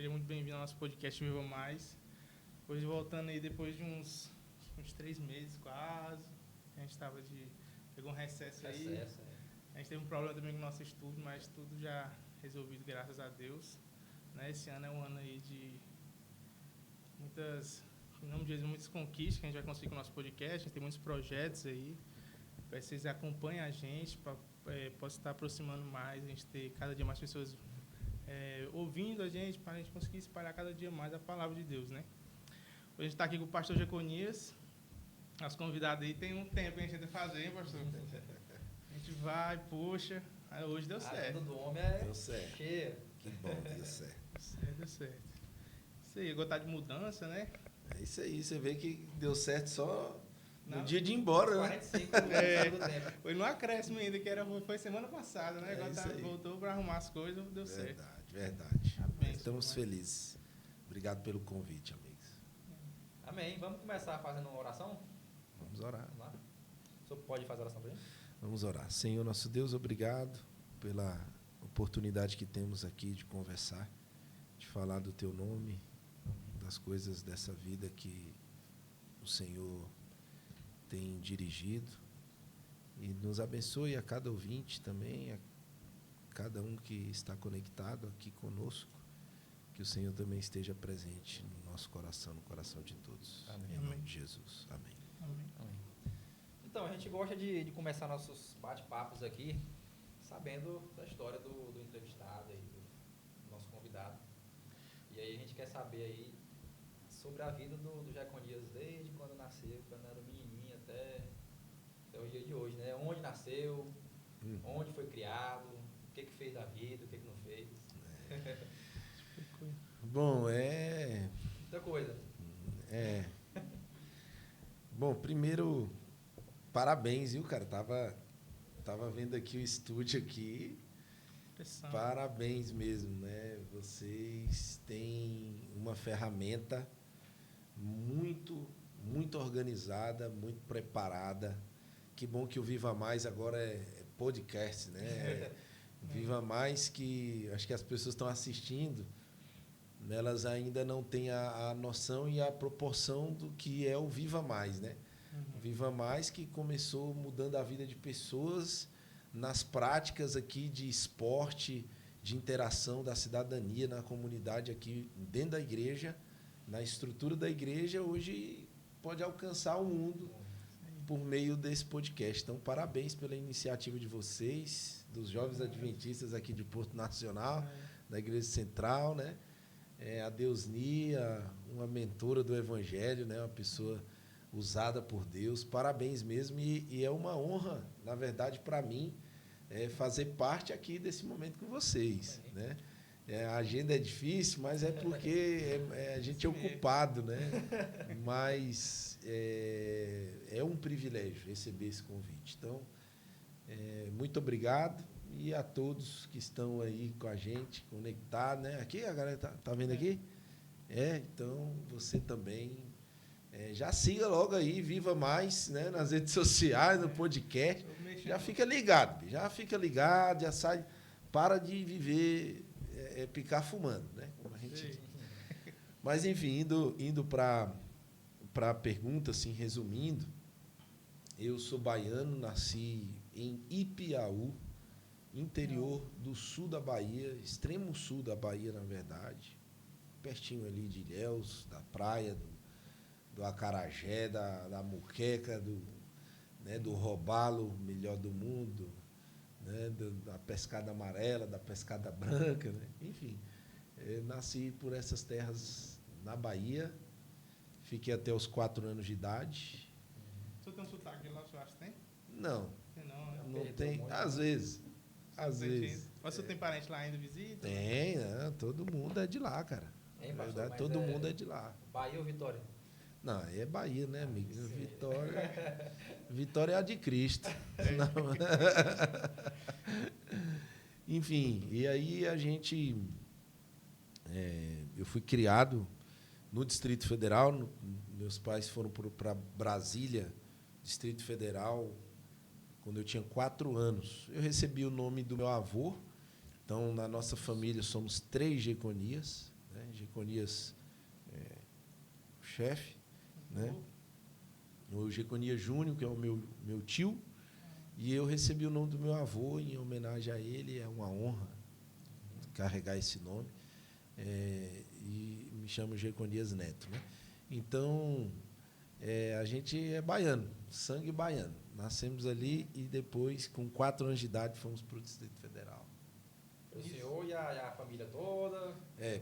seja muito bem-vindo ao nosso podcast Viva Mais. Hoje voltando aí depois de uns 3 meses quase, a gente pegou um recesso aí. A gente teve um problema também com o nosso estúdio, mas tudo já resolvido, graças a Deus. Né? Esse ano é um ano aí de muitas conquistas que a gente vai conseguir com o nosso podcast. A gente tem muitos projetos aí. Vocês acompanhem a gente, possa estar aproximando mais, a gente ter cada dia mais pessoas ouvindo a gente, para a gente conseguir espalhar cada dia mais a palavra de Deus, né? Hoje a gente está aqui com o pastor Jeconias, nosso convidado aí. Tem um tempo que a gente tenta fazer, hein, pastor? A gente vai, puxa, aí hoje deu certo. A vida do homem deu certo. Cheia. Que bom, deu certo. Deu certo. Isso aí, gostar de mudança, né? É isso aí, você vê que deu certo só no Não, dia de ir embora, né? 45 do tempo. Foi no acréscimo ainda, foi semana passada, né? Agora voltou para arrumar as coisas, deu certo. Verdade. Amém. Estamos felizes. Obrigado pelo convite, amigos. Amém. Vamos começar fazendo uma oração? Vamos orar. Vamos lá. O senhor pode fazer a oração para gente? Vamos orar. Senhor, nosso Deus, obrigado pela oportunidade que temos aqui de conversar, de falar do Teu nome, das coisas dessa vida que o Senhor tem dirigido, e nos abençoe a cada ouvinte também, a cada um que está conectado aqui conosco, que o Senhor também esteja presente no nosso coração, no coração de todos. Amém. Em nome de Jesus. Amém. Amém. Então, a gente gosta de começar nossos bate-papos aqui sabendo da história do entrevistado, e do nosso convidado. E aí a gente quer saber aí sobre a vida do Jeconias desde quando nasceu, quando era menininho até o dia de hoje, né? Onde nasceu, onde foi criado, o que fez da vida, o que não fez. Bom, Muita coisa. Bom, primeiro, parabéns, viu, cara? Tava vendo aqui o estúdio aqui. Pressão. Parabéns mesmo, né? Vocês têm uma ferramenta muito organizada, muito preparada. Que bom que o Viva Mais agora é podcast, né? Viva Mais, que acho que as pessoas estão assistindo, elas ainda não têm a noção e a proporção do que é o Viva Mais, né? O Viva Mais que começou mudando a vida de pessoas nas práticas aqui de esporte, de interação da cidadania na comunidade aqui dentro da igreja, na estrutura da igreja, hoje pode alcançar o mundo por meio desse podcast. Então, parabéns pela iniciativa de vocês, dos Jovens Adventistas aqui de Porto Nacional, da Igreja Central, né? A Deusnia, uma mentora do Evangelho, né? Uma pessoa usada por Deus. Parabéns mesmo, e é uma honra, na verdade, para mim, fazer parte aqui desse momento com vocês, né? A agenda é difícil, mas é porque a gente é ocupado, né? Mas é um privilégio receber esse convite. Então, muito obrigado, e a todos que estão aí com a gente, conectados, né? Aqui, a galera tá vendo aqui? Então, você também já siga logo aí, Viva Mais, né? Nas redes sociais, no podcast. Já fica ligado, já sai, para de viver, picar fumando, né? Como a gente... Mas, enfim, indo para a pergunta, assim, resumindo, eu sou baiano, nasci em Ipiaú, interior do sul da Bahia, extremo sul da Bahia, na verdade, pertinho ali de Ilhéus, da praia, do acarajé, da muqueca, do robalo melhor do mundo, né? Da pescada amarela, da pescada branca, né? Enfim, nasci por essas terras na Bahia, fiquei até os 4 anos de idade. O senhor tem um sotaque lá, o senhor acha que tem? Não. Não Tem, às vezes. Às vezes. Mas o senhor tem parente lá ainda, visita? Tem, né? Todo mundo é de lá, cara. Na verdade, todo mundo é de lá. Bahia ou Vitória? Não, aí é Bahia, né, amigo? Vitória é a de Cristo. Não. Enfim, e aí eu fui criado no Distrito Federal. Meus pais foram para Brasília, Distrito Federal, quando eu tinha 4 anos. Eu recebi o nome do meu avô. Então, na nossa família, somos 3 Jeconias, né? Jeconias, o chefe, né? O Jeconias Júnior, que é o meu tio, e eu recebi o nome do meu avô em homenagem a ele. É uma honra carregar esse nome. E me chamo Jeconias Neto, né? Então, a gente é baiano, sangue baiano. Nascemos ali e depois, com 4 anos de idade, fomos para o Distrito Federal. O senhor e a família toda?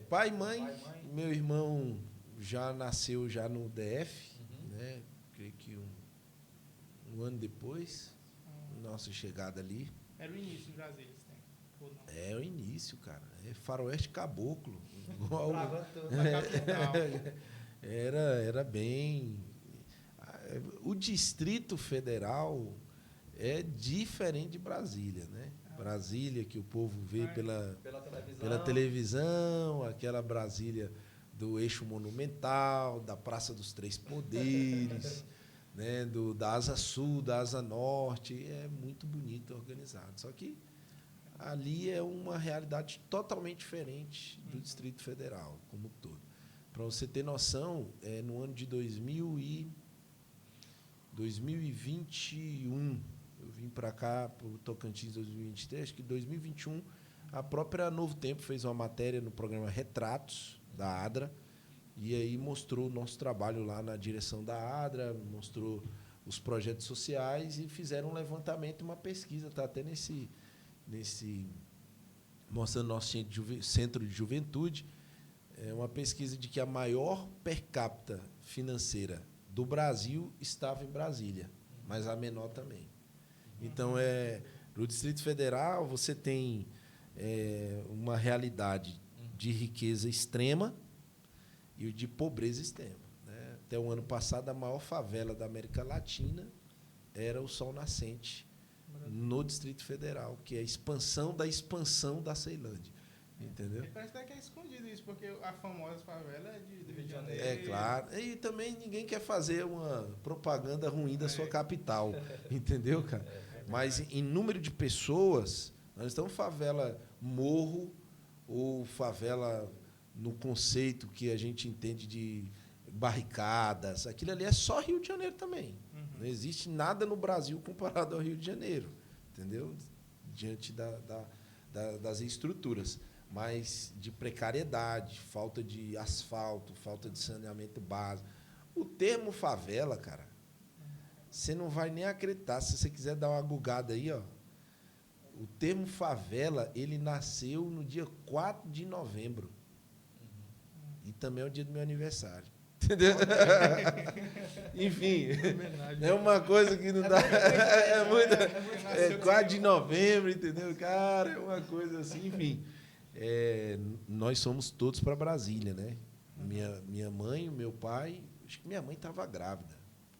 Pai e mãe. Pai e mãe. Meu irmão já nasceu já no DF, né? Creio que um ano depois, nossa chegada ali. Era o início de Brasília, esse tempo, ou não? É o início, cara. É faroeste caboclo. Igual, Na capital. era bem... O Distrito Federal é diferente de Brasília, né? Brasília, que o povo vê pela televisão, aquela Brasília do eixo monumental, da Praça dos Três Poderes, né? Da Asa Sul, da Asa Norte. É muito bonito, organizado. Só que ali é uma realidade totalmente diferente do Distrito Federal, como um todo. Para você ter noção, no ano de 2021, eu vim para cá, para o Tocantins 2023, que em 2021 a própria Novo Tempo fez uma matéria no programa Retratos, da ADRA, e aí mostrou o nosso trabalho lá na direção da ADRA, mostrou os projetos sociais e fizeram um levantamento, uma pesquisa, está até mostrando nosso centro de juventude, uma pesquisa de que a maior per capita financeira do Brasil estava em Brasília, mas a menor também. Então, no Distrito Federal, você tem uma realidade de riqueza extrema e de pobreza extrema, né? Até o ano passado, a maior favela da América Latina era o Sol Nascente, no Distrito Federal, que é a expansão da Ceilândia. Entendeu? Parece até que é escondido isso, porque a famosa favela é do Rio de Janeiro. É claro. E também ninguém quer fazer uma propaganda ruim da sua capital. Entendeu, cara? Mas em número de pessoas, nós estamos favela morro ou favela no conceito que a gente entende de barricadas. Aquilo ali é só Rio de Janeiro também. Não existe nada no Brasil comparado ao Rio de Janeiro. Entendeu? Diante das estruturas. Mas de precariedade, falta de asfalto, falta de saneamento básico. O termo favela, cara, você não vai nem acreditar. Se você quiser dar uma gugada aí, ó, o termo favela, ele nasceu no dia 4 de novembro. E também é o dia do meu aniversário. Entendeu? Enfim, é uma coisa que não dá. É 4 de novembro, entendeu? Cara, é uma coisa assim, enfim. Nós somos todos para Brasília, né? Minha mãe, meu pai, acho que minha mãe estava grávida,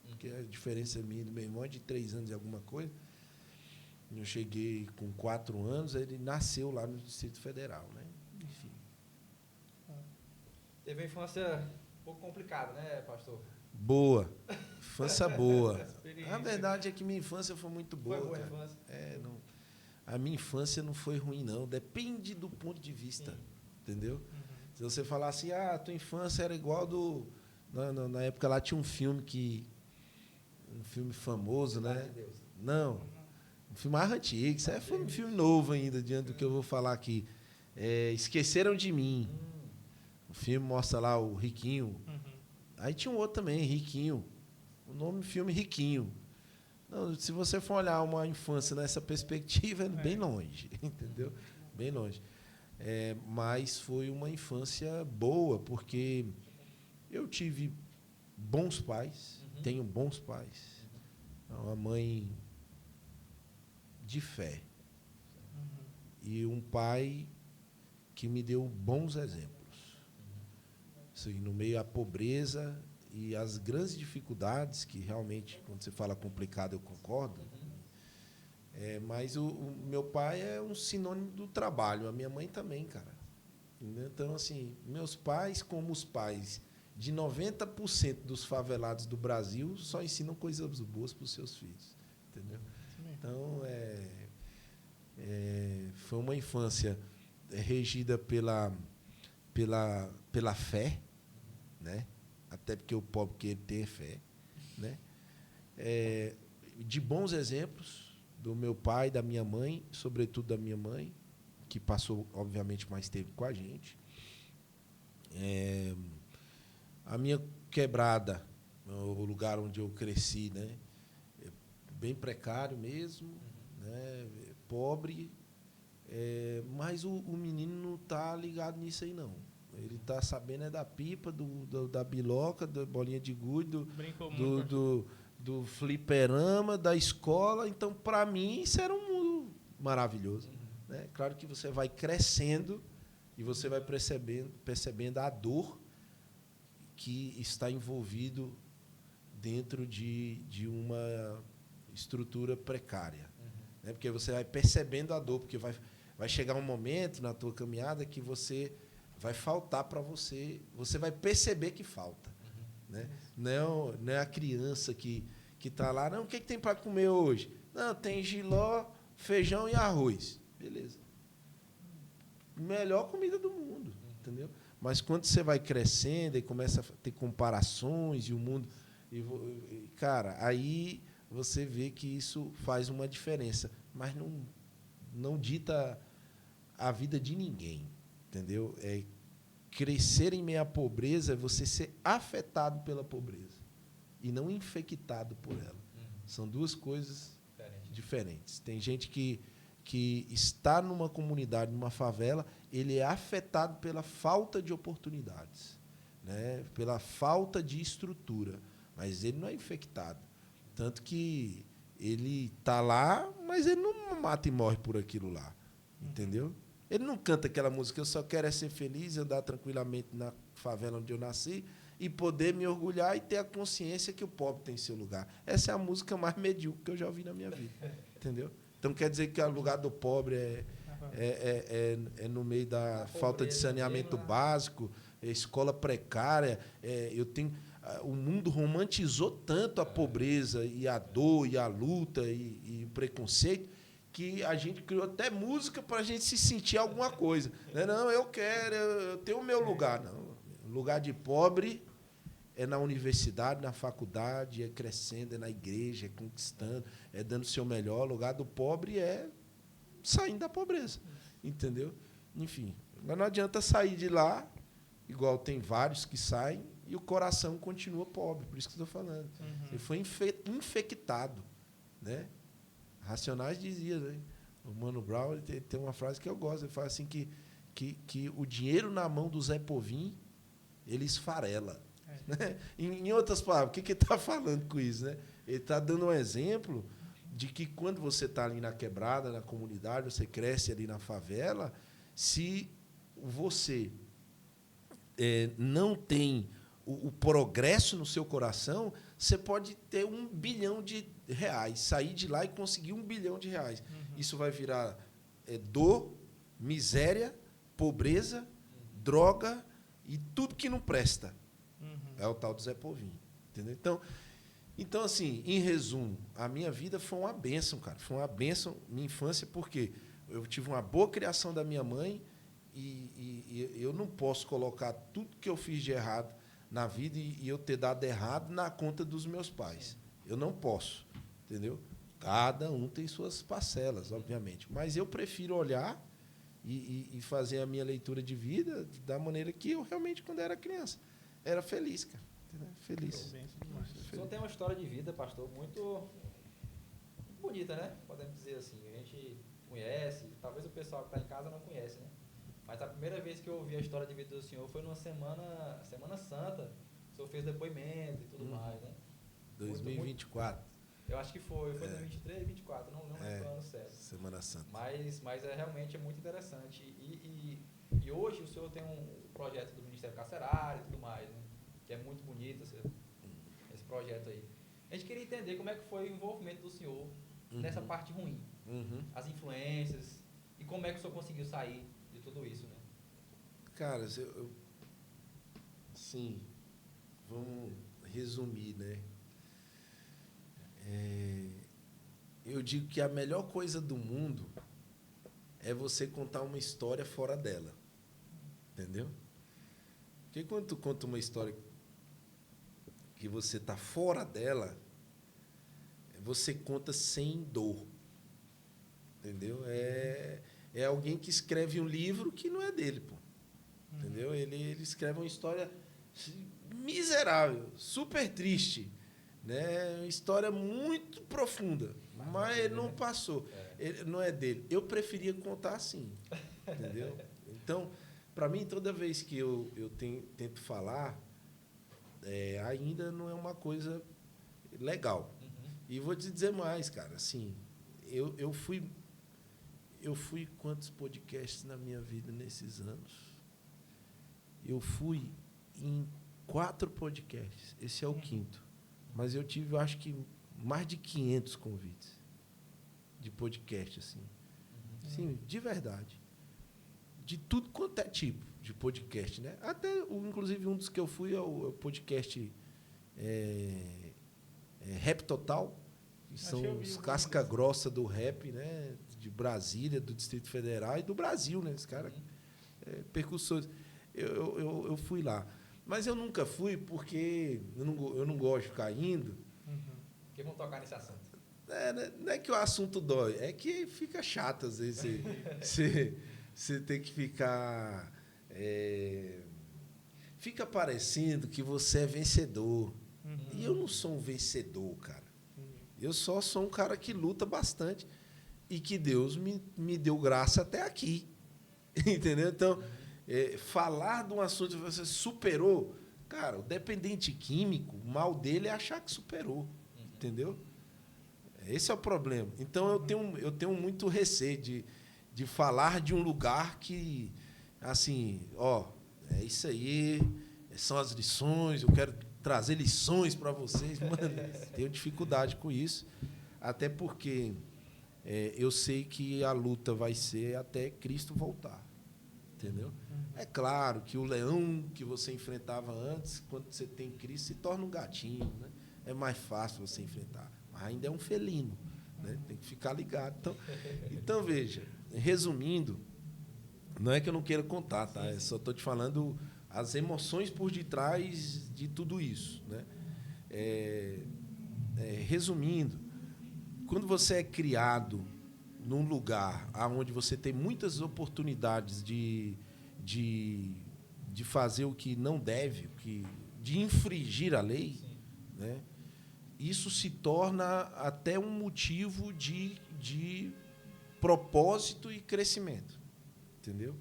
porque a diferença minha e do meu irmão é de 3 anos e alguma coisa. Eu cheguei com 4 anos, ele nasceu lá no Distrito Federal, né? Enfim. Teve uma infância um pouco complicada, né, pastor? Boa. Infância boa. A verdade é que minha infância foi muito boa. Foi boa a cara. infância? A minha infância não foi ruim, não. Depende do ponto de vista. Entendeu? Se você falar assim, a tua infância era igual do... Na época lá tinha um filme um filme famoso, né? De Deus. Não. Um filme mais antigo. Isso foi um filme novo ainda, diante do que eu vou falar aqui. Esqueceram de Mim. O filme mostra lá o Riquinho. Aí tinha um outro também, Riquinho. O nome do filme Riquinho. Não, se você for olhar uma infância nessa perspectiva, é bem longe, entendeu? Bem longe. Mas foi uma infância boa, porque eu tive bons pais, tenho bons pais, uma mãe de fé e um pai que me deu bons exemplos. Assim, no meio à pobreza e as grandes dificuldades, que realmente, quando você fala complicado, eu concordo. Mas o meu pai é um sinônimo do trabalho, a minha mãe também, cara. Então, assim, meus pais, como os pais de 90% dos favelados do Brasil, só ensinam coisas boas para os seus filhos. Entendeu? Então, foi uma infância regida pela fé, né? Até porque o pobre que ele tem é fé, né? De bons exemplos do meu pai, da minha mãe, sobretudo da minha mãe, que passou, obviamente, mais tempo com a gente. A minha quebrada, o lugar onde eu cresci, né? É bem precário mesmo, né? Pobre, mas o menino não está ligado nisso aí, não. Ele está sabendo da pipa, da biloca, da bolinha de gude, do fliperama, da escola. Então, para mim, isso era um mundo maravilhoso. Né? Claro que você vai crescendo e você vai percebendo a dor que está envolvido dentro de uma estrutura precária. Né? Porque você vai percebendo a dor, porque vai chegar um momento na tua caminhada que você vai faltar para você, você vai perceber que falta. Né? Não é a criança que está lá, não, o que tem para comer hoje? Não, tem jiló, feijão e arroz. Beleza. Melhor comida do mundo, entendeu? Mas quando você vai crescendo e começa a ter comparações e o mundo... cara, aí você vê que isso faz uma diferença, mas não dita a vida de ninguém, entendeu? Crescer em meio à pobreza é você ser afetado pela pobreza e não infectado por ela. São duas coisas diferentes. Tem gente que está numa comunidade, numa favela, ele é afetado pela falta de oportunidades, né? Pela falta de estrutura, mas ele não é infectado. Tanto que ele está lá, mas ele não mata e morre por aquilo lá, entendeu? Ele não canta aquela música, eu só quero ser feliz, andar tranquilamente na favela onde eu nasci e poder me orgulhar e ter a consciência que o pobre tem seu lugar. Essa é a música mais medíocre que eu já ouvi na minha vida, entendeu? Então, quer dizer que o lugar do pobre é no meio da falta de saneamento básico, escola precária. O mundo romantizou tanto a pobreza e a dor e a luta e o preconceito que a gente criou até música para a gente se sentir alguma coisa. Não, eu tenho o meu lugar. Não, o lugar de pobre é na universidade, na faculdade, é crescendo, é na igreja, é conquistando, é dando o seu melhor. O lugar do pobre é saindo da pobreza, entendeu? Enfim, mas não adianta sair de lá, igual tem vários que saem, e o coração continua pobre, por isso que estou falando. Ele foi infectado, né? Racionais dizia, né? O Mano Brown ele tem uma frase que eu gosto, ele fala assim que o dinheiro na mão do Zé Povim, ele esfarela. Né? Em outras palavras, o que ele está falando com isso? Né? Ele está dando um exemplo de que quando você está ali na quebrada, na comunidade, você cresce ali na favela, se você não tem o progresso no seu coração, você pode ter R$1 bilhão, sair de lá e conseguir R$1 bilhão. Isso vai virar dor, miséria, pobreza, droga e tudo que não presta. É o tal do Zé Povim. Entendeu? Então, assim, em resumo, a minha vida foi uma bênção, cara. Foi uma bênção, minha infância, porque eu tive uma boa criação da minha mãe e eu não posso colocar tudo que eu fiz de errado na vida e eu ter dado errado na conta dos meus pais. Eu não posso, entendeu? Cada um tem suas parcelas, obviamente. Mas eu prefiro olhar e fazer a minha leitura de vida da maneira que eu realmente, quando era criança, era feliz, cara. Entendeu? Feliz. O senhor tem uma história de vida, pastor, muito bonita, né? Podemos dizer assim. A gente conhece, talvez o pessoal que está em casa não conhece, né? Mas a primeira vez que eu ouvi a história de vida do senhor foi numa Semana Santa. O senhor fez depoimento e tudo mais, né? 2024. Eu acho que foi 2023, 2024, não lembro o ano certo. Semana Santa. Mas realmente muito interessante. E hoje o senhor tem um projeto do Ministério Carcerário e tudo mais, né? Que é muito bonito esse projeto aí. A gente queria entender como é que foi o envolvimento do senhor nessa parte ruim. As influências e como é que o senhor conseguiu sair de tudo isso, né? Cara, sim, vamos resumir, né? Eu digo que a melhor coisa do mundo é você contar uma história fora dela, entendeu? Porque quando tu conta uma história que você está fora dela, você conta sem dor. Entendeu? É alguém que escreve um livro que não é dele, pô. Entendeu? Ele escreve uma história miserável, super triste, né? Uma história muito profunda, mas ele não passou. Ele, não é dele. Eu preferia contar assim, entendeu? Então, para mim, toda vez que eu tento falar, ainda não é uma coisa legal. E vou te dizer mais, cara. Assim, eu fui quantos podcasts na minha vida nesses anos? Eu fui em 4 podcasts. Esse é o 5º. Mas eu tive, acho que, mais de 500 convites de podcast, assim. Sim, de verdade. De tudo quanto é tipo de podcast, né? Até, inclusive, um dos que eu fui é o podcast Rap Total, que são os casca grossa do rap, né? De Brasília, do Distrito Federal e do Brasil, né? Esse cara percussores. Eu fui lá. Mas eu nunca fui porque eu não gosto de ficar indo. Porque vão tocar nesse assunto. Não é que o assunto dói, é que fica chato, às vezes. Você tem que ficar... fica parecendo que você é vencedor. E eu não sou um vencedor, cara. Eu só sou um cara que luta bastante e que Deus me deu graça até aqui. Entendeu? Então, falar de um assunto que você superou, cara, o dependente químico, o mal dele é achar que superou. Entendeu? Esse é o problema. Então, eu tenho muito receio de falar de um lugar que, assim, é isso aí, são as lições, eu quero trazer lições para vocês. Mano, tenho dificuldade com isso, até porque eu sei que a luta vai ser até Cristo voltar. Entendeu? É claro que o leão que você enfrentava antes, quando você tem Cristo, se torna um gatinho, né? É mais fácil você enfrentar. Mas ainda é um felino, né? Tem que ficar ligado. Então, veja, resumindo, não é que eu não queira contar, tá? Eu só estou te falando as emoções por detrás de tudo isso, né? Resumindo, quando você é criado num lugar onde você tem muitas oportunidades de fazer o que não deve, de infringir a lei, né? Isso se torna até um motivo de propósito e crescimento. Entendeu?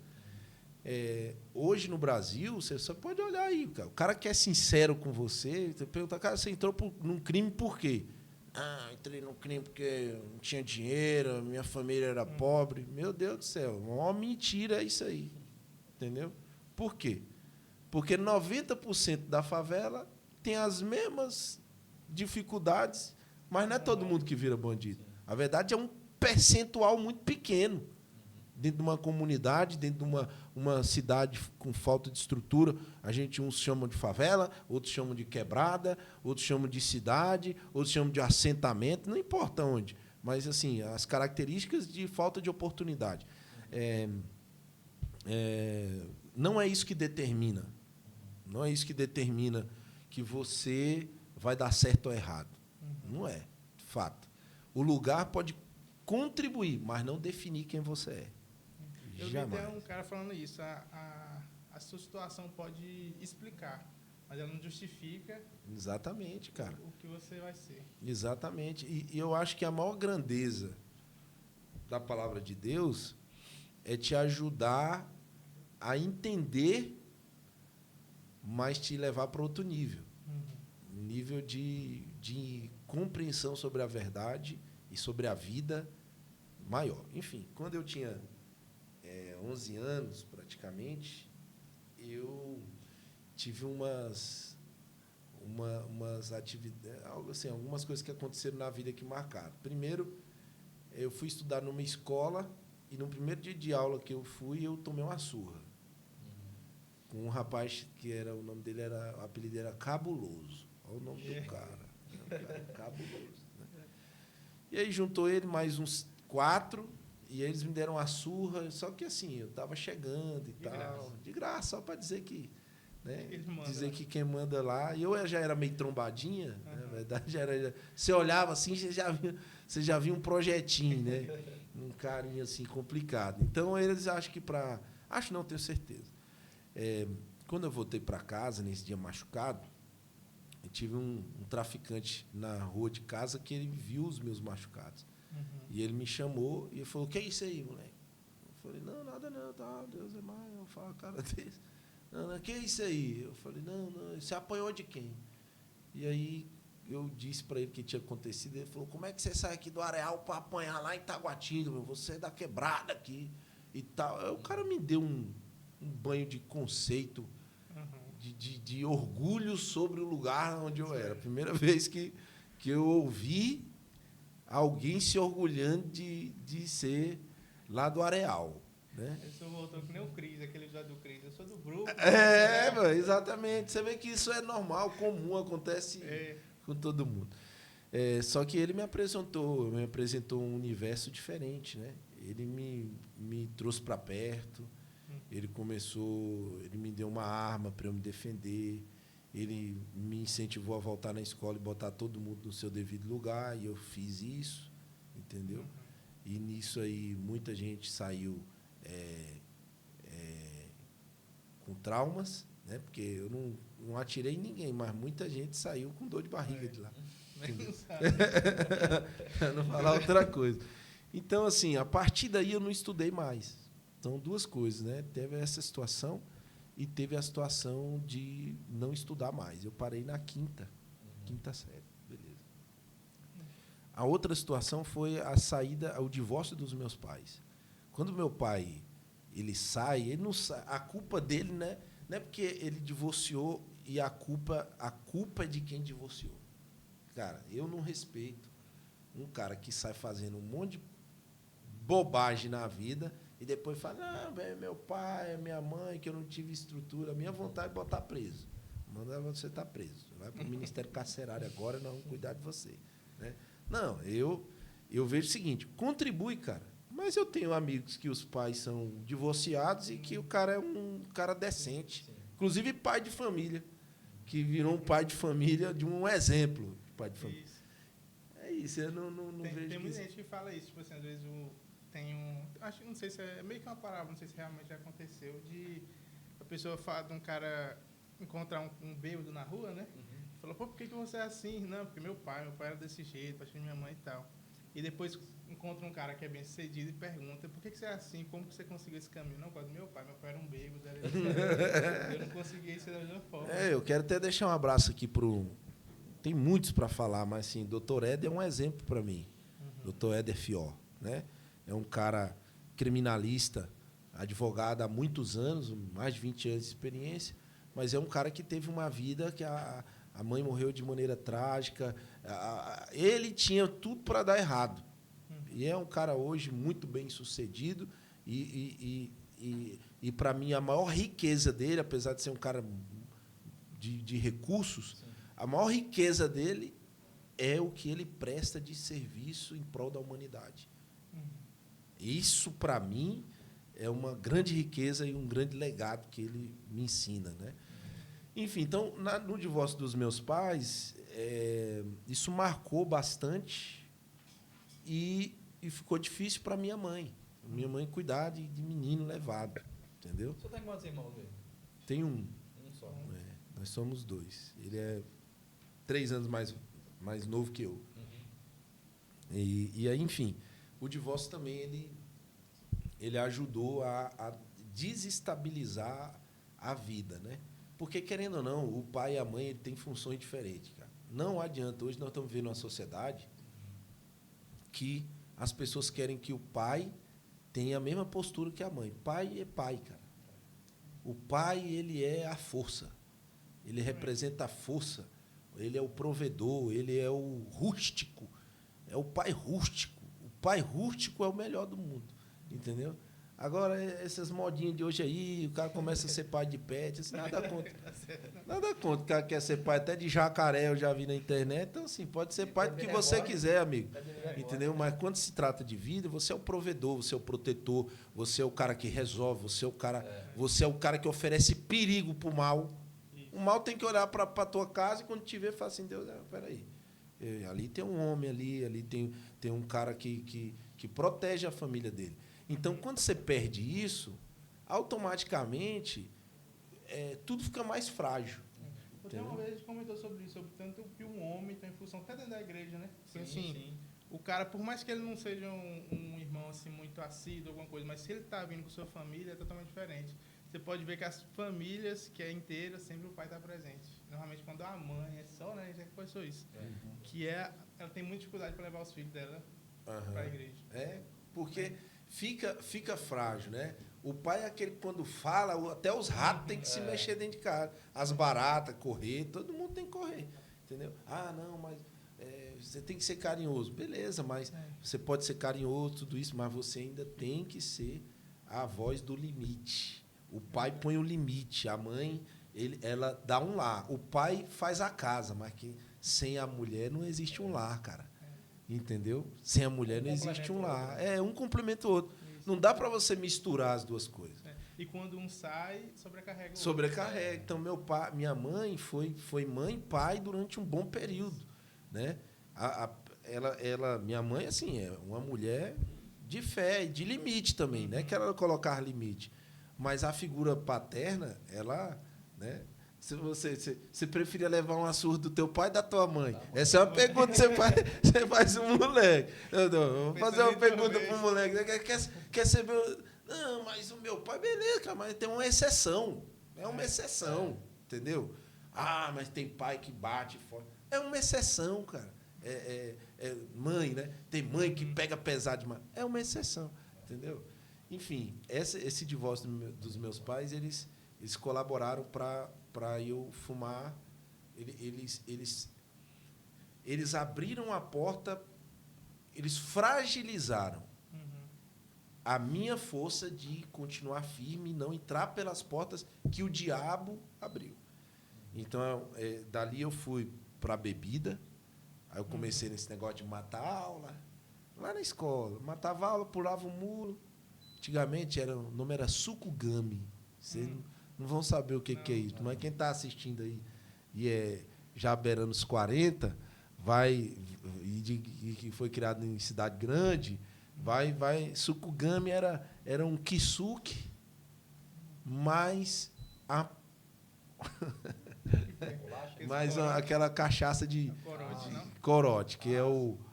Hoje, no Brasil, você só pode olhar aí. Cara. O cara que é sincero com você, você pergunta, cara, você entrou num crime por quê? Entrei num crime porque não tinha dinheiro, minha família era pobre. Meu Deus do céu, uma mentira isso aí. Entendeu? Por quê? Porque 90% da favela tem as mesmas dificuldades, mas não é todo mundo que vira bandido. A verdade é um percentual muito pequeno dentro de uma comunidade, dentro de uma cidade com falta de estrutura. Uns chamam de favela, outros chamam de quebrada, outros chamam de cidade, outros chamam de assentamento, não importa onde. Mas, assim, as características de falta de oportunidade. Não é isso que determina. Não é isso que determina que você vai dar certo ou errado. Não é, de fato. O lugar pode contribuir, mas não definir quem você é. Eu vi até um cara falando isso. A sua situação pode explicar, mas ela não justifica. Exatamente, cara. O que você vai ser. Exatamente. E eu acho que a maior grandeza da palavra de Deus é te ajudar a entender, mas te levar para outro nível. Nível de compreensão sobre a verdade e sobre a vida maior. Enfim, quando eu tinha 11 anos, praticamente, eu tive umas atividades, algo assim, algumas coisas que aconteceram na vida que marcaram. Primeiro, eu fui estudar numa escola e no primeiro dia de aula que eu fui, eu tomei uma surra. Com um rapaz que o nome dele o apelido era Cabuloso. Olha o nome do cara. Cabuloso. Né? E aí juntou ele mais uns 4 e eles me deram uma surra, só que assim, eu estava chegando e tal. De graça, só para dizer que né? Ele manda, Dizer né? que quem manda lá... Eu já era meio trombadinha, né? Na verdade, você olhava assim, você já via um projetinho, né? Um carinho assim complicado. Então, eles acham que para... Acho não, tenho certeza. Quando eu voltei para casa, nesse dia machucado, eu tive um traficante na rua de casa que ele viu os meus machucados. E ele me chamou e falou, o que é isso aí, moleque? Eu falei, não, nada não, tá, Deus é mais. Eu falo a cara dele. Não, o que é isso aí? Eu falei, não, você apanhou de quem? E aí eu disse para ele o que tinha acontecido. Ele falou, como é que você sai aqui do Areal para apanhar lá em Taguatinga? Você é da quebrada aqui e tal. Aí o cara me deu um banho de conceito, de orgulho sobre o lugar onde eu era. A primeira vez que eu ouvi alguém se orgulhando de ser lá do Areal. Né? Eu sou voltou que nem o Cris, aquele episódio do Cris. Eu sou do grupo. Exatamente. Você vê que isso é normal, comum, acontece com todo mundo. Só que ele me apresentou um universo diferente. Né? Ele me trouxe para perto, ele me deu uma arma para eu me defender, ele me incentivou a voltar na escola e botar todo mundo no seu devido lugar, e eu fiz isso, entendeu? E nisso aí muita gente saiu com traumas, né? Porque eu não atirei em ninguém, mas muita gente saiu com dor de barriga de lá. Não falar outra coisa. Então, assim, a partir daí eu não estudei mais. Então, duas coisas, né? Teve essa situação e teve a situação de não estudar mais. Eu parei na quinta série, beleza. A outra situação foi a saída, o divórcio dos meus pais. Quando meu pai ele sai, a culpa dele, né? Não é porque ele divorciou e a culpa é de quem divorciou. Cara, eu não respeito um cara que sai fazendo um monte de bobagem na vida e depois fala, não, é meu pai, é minha mãe, que eu não tive estrutura. A minha vontade é botar preso. Manda você estar preso. Vai para o Ministério Carcerário agora, nós vamos cuidar de você. Né? Não, eu vejo o seguinte, contribui, cara. Mas eu tenho amigos que os pais são divorciados e que o cara é um cara decente. Inclusive pai de família, que virou um pai de família de um exemplo de pai de família. Isso. É isso, eu não vejo. Tem muita gente que fala isso, tipo assim, às vezes não sei se é meio que uma parábola, não sei se realmente já aconteceu, de a pessoa fala de um cara encontrar um bêbado na rua, né? Falou, pô, por que você é assim? Não, porque meu pai era desse jeito, achei minha mãe e tal. E depois encontra um cara que é bem sucedido e pergunta, por que você é assim? Como que você conseguiu esse caminho? Não, por causa do meu pai era um bêbado, eu não conseguia isso da mesma forma. Eu quero até deixar um abraço aqui tem muitos para falar, mas assim, Dr. Éder é um exemplo para mim. Dr. Éder Fior, né? É um cara criminalista, advogado há muitos anos, mais de 20 anos de experiência, mas é um cara que teve uma vida que a mãe morreu de maneira trágica. Ele tinha tudo para dar errado. E é um cara hoje muito bem sucedido e para mim, a maior riqueza dele, apesar de ser um cara de recursos, a maior riqueza dele é o que ele presta de serviço em prol da humanidade. Isso, para mim, é uma grande riqueza e um grande legado que ele me ensina. Né? Enfim, então, no divórcio dos meus pais, isso marcou bastante e ficou difícil para minha mãe. Minha mãe cuidar de menino levado, entendeu? Você tem quantos irmãos mesmo? Tem um. Um só. Nós somos 2. Ele é 3 anos mais novo que eu. E aí, enfim, o divórcio também ele ajudou a desestabilizar a vida, né? Porque, querendo ou não, o pai e a mãe ele têm funções diferentes, cara. Não adianta. Hoje nós estamos vivendo uma sociedade que as pessoas querem que o pai tenha a mesma postura que a mãe. Pai é pai, cara. O pai, ele é a força. Ele representa a força. Ele é o provedor, ele é o rústico. É o pai rústico. O pai rústico é o melhor do mundo. Entendeu? Agora, essas modinhas de hoje aí, o cara começa a ser pai de pet, assim, nada contra. Nada contra. O cara quer ser pai até de jacaré, eu já vi na internet. Então, assim, pode ser pai do que você quiser, amigo. Entendeu? Mas quando se trata de vida, você é o provedor, você é o protetor, você é o cara que resolve, você é o cara que oferece perigo pro mal. O mal tem que olhar para a tua casa e quando te ver, fala assim, Deus, peraí. Ali tem um homem, ali tem um cara que protege a família dele. Então, quando você perde isso, automaticamente, tudo fica mais frágil. Até uma vez a gente comentou sobre isso, sobre tanto que um homem está em função até dentro da igreja, né? Porque, assim, o cara, por mais que ele não seja um irmão assim, muito assíduo, alguma coisa, mas se ele está vindo com sua família, é totalmente diferente. Você pode ver que as famílias, que é inteira, sempre o pai está presente. Normalmente, quando a mãe é só, né? A gente já conversou isso. Que ela tem muita dificuldade para levar os filhos dela para a igreja. Porque fica frágil, né? O pai é aquele que, quando fala, até os ratos têm que se mexer dentro de casa. As baratas, correr, todo mundo tem que correr. Entendeu? Não, mas você tem que ser carinhoso. Beleza, mas você pode ser carinhoso, tudo isso, mas você ainda tem que ser a voz do limite. O pai põe o limite, a mãe, ela dá um lar. O pai faz a casa, mas sem a mulher não existe um lar, cara. Entendeu? Sem a mulher não existe um lar. Um complementa o outro. Isso. Não dá para você misturar as duas coisas. E quando um sai, sobrecarrega o outro. Sobrecarrega. Então, minha mãe foi mãe e pai durante um bom período, né? Minha mãe, assim, é uma mulher de fé e de limite também, né? Que ela colocar limite. Mas a figura paterna, ela, né? Se você preferia levar uma surra do teu pai ou da tua mãe? Essa é uma pergunta que você faz um moleque. Vou fazer uma pergunta para o moleque. Quer saber? Não, mas o meu pai, beleza, cara, mas tem uma exceção. É uma exceção, entendeu? Mas tem pai que bate fora. É uma exceção, cara. Mãe, né? Tem mãe que pega pesado demais. É uma exceção, entendeu? Enfim, esse divórcio dos meus pais, eles colaboraram para eu fumar. Eles abriram a porta, eles fragilizaram a minha força de continuar firme e não entrar pelas portas que o diabo abriu. Então, dali eu fui para a bebida. Aí eu comecei nesse negócio de matar aula, lá na escola. Matava aula, pulava o muro. Antigamente o nome era Sukugami. Vocês não vão saber o que é isso. Mas quem está assistindo aí e já beirando os 40, e que foi criado em cidade grande, Sukugami era um kisuke, mas mais aquela cachaça de corote, que é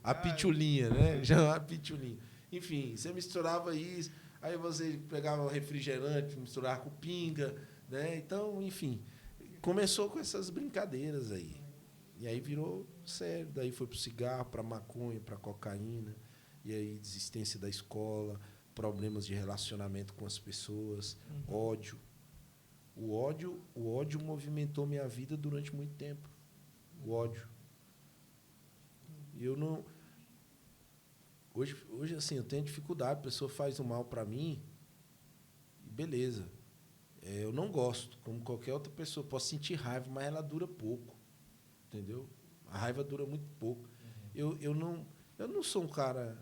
a pitulinha, né? Já a pitulinha. Enfim, você misturava isso, aí você pegava o refrigerante, misturava com pinga, né? Então, enfim, começou com essas brincadeiras aí. E aí virou sério, daí foi pro cigarro, pra maconha, pra cocaína, e aí desistência da escola, problemas de relacionamento com as pessoas, ódio. O ódio movimentou minha vida durante muito tempo. O ódio. E eu não... Hoje, assim, eu tenho dificuldade. A pessoa faz o mal para mim, e beleza. Eu não gosto, como qualquer outra pessoa. Posso sentir raiva, mas ela dura pouco. Entendeu? A raiva dura muito pouco. Eu não sou um cara...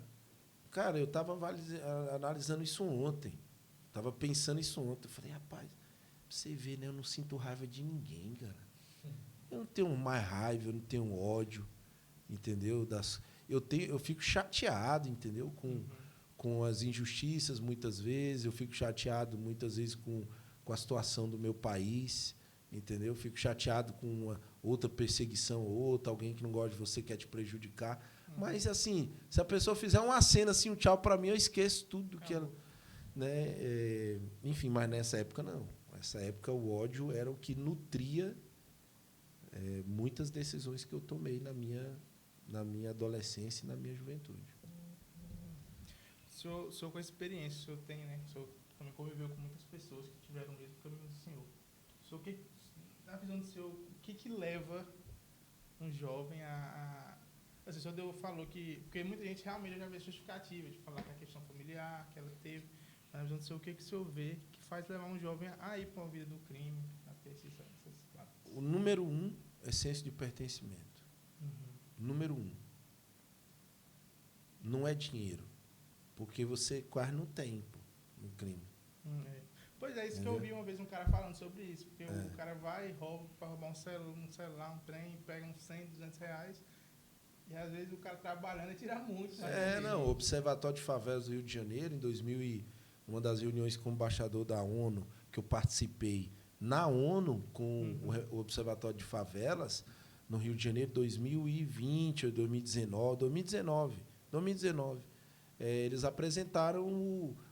Cara, eu estava analisando isso ontem. Estava pensando isso ontem. Eu falei, rapaz, você vê, né? Eu não sinto raiva de ninguém, cara. Eu não tenho mais raiva, eu não tenho ódio, entendeu? Eu fico chateado, entendeu? Com as injustiças, muitas vezes. Eu fico chateado, muitas vezes, com a situação do meu país, entendeu? Eu fico chateado com uma outra perseguição, alguém que não gosta de você, quer te prejudicar. Mas, assim, se a pessoa fizer uma cena, assim, um tchau para mim, eu esqueço tudo que ela... Né? Enfim, mas nessa época, não. Nessa época, o ódio era o que nutria muitas decisões que eu tomei na minha adolescência e na minha juventude. O senhor com a experiência que o senhor tem, né? O senhor também conviveu com muitas pessoas que tiveram o mesmo caminho do senhor. Na visão do senhor, o que leva um jovem a... Assim, o senhor falou que... Porque muita gente realmente já vê justificativa de falar que a questão familiar, que ela teve... Mas na visão do senhor, o que o senhor vê que faz levar um jovem a ir para uma vida do crime, a ter essas O número 1 é senso de pertencimento. Número 1. Não é dinheiro. Porque você quase não tem no crime. Pois é, isso Entendeu? que eu ouvi uma vez um cara falando sobre isso. Porque o cara vai, rouba para roubar um celular, um trem, pega uns 100, 200 reais. E às vezes o cara trabalhando e tira muito. Não, o Observatório de Favelas do Rio de Janeiro, em 2000, uma das reuniões como embaixador da ONU, que eu participei na ONU com o Observatório de Favelas, no Rio de Janeiro, 2020 ou 2019. Eles apresentaram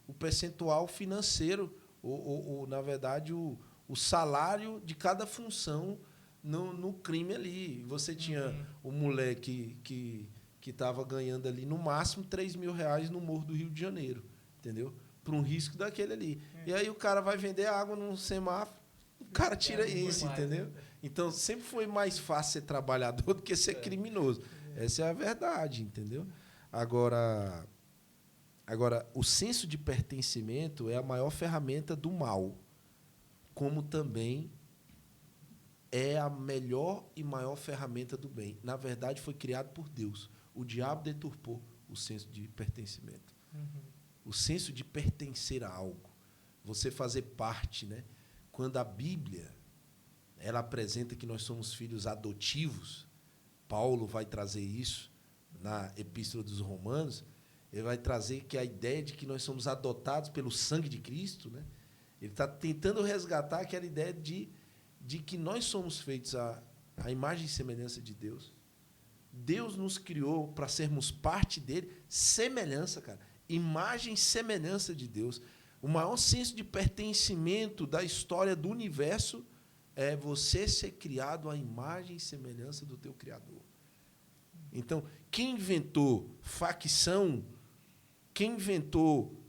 o percentual financeiro, na verdade, o salário de cada função no crime ali. Você tinha o moleque que estava ganhando ali, no máximo, R$3.000 no Morro do Rio de Janeiro, entendeu? Por um risco daquele ali. E aí o cara vai vender água num semáforo, o cara tira isso, entendeu? Então, sempre foi mais fácil ser trabalhador do que ser criminoso. Essa é a verdade, entendeu? Agora, o senso de pertencimento é a maior ferramenta do mal, como também é a melhor e maior ferramenta do bem. Na verdade, foi criado por Deus. O diabo deturpou o senso de pertencimento. O senso de pertencer a algo. Você fazer parte, né? Quando a Bíblia ela apresenta que nós somos filhos adotivos, Paulo vai trazer isso na Epístola dos Romanos, ele vai trazer que a ideia de que nós somos adotados pelo sangue de Cristo, né? Ele está tentando resgatar aquela ideia de que nós somos feitos à imagem e semelhança de Deus. Deus nos criou para sermos parte dele, semelhança, cara. Imagem e semelhança de Deus. O maior senso de pertencimento da história do universo é você ser criado à imagem e semelhança do teu Criador. Então, quem inventou facção, quem inventou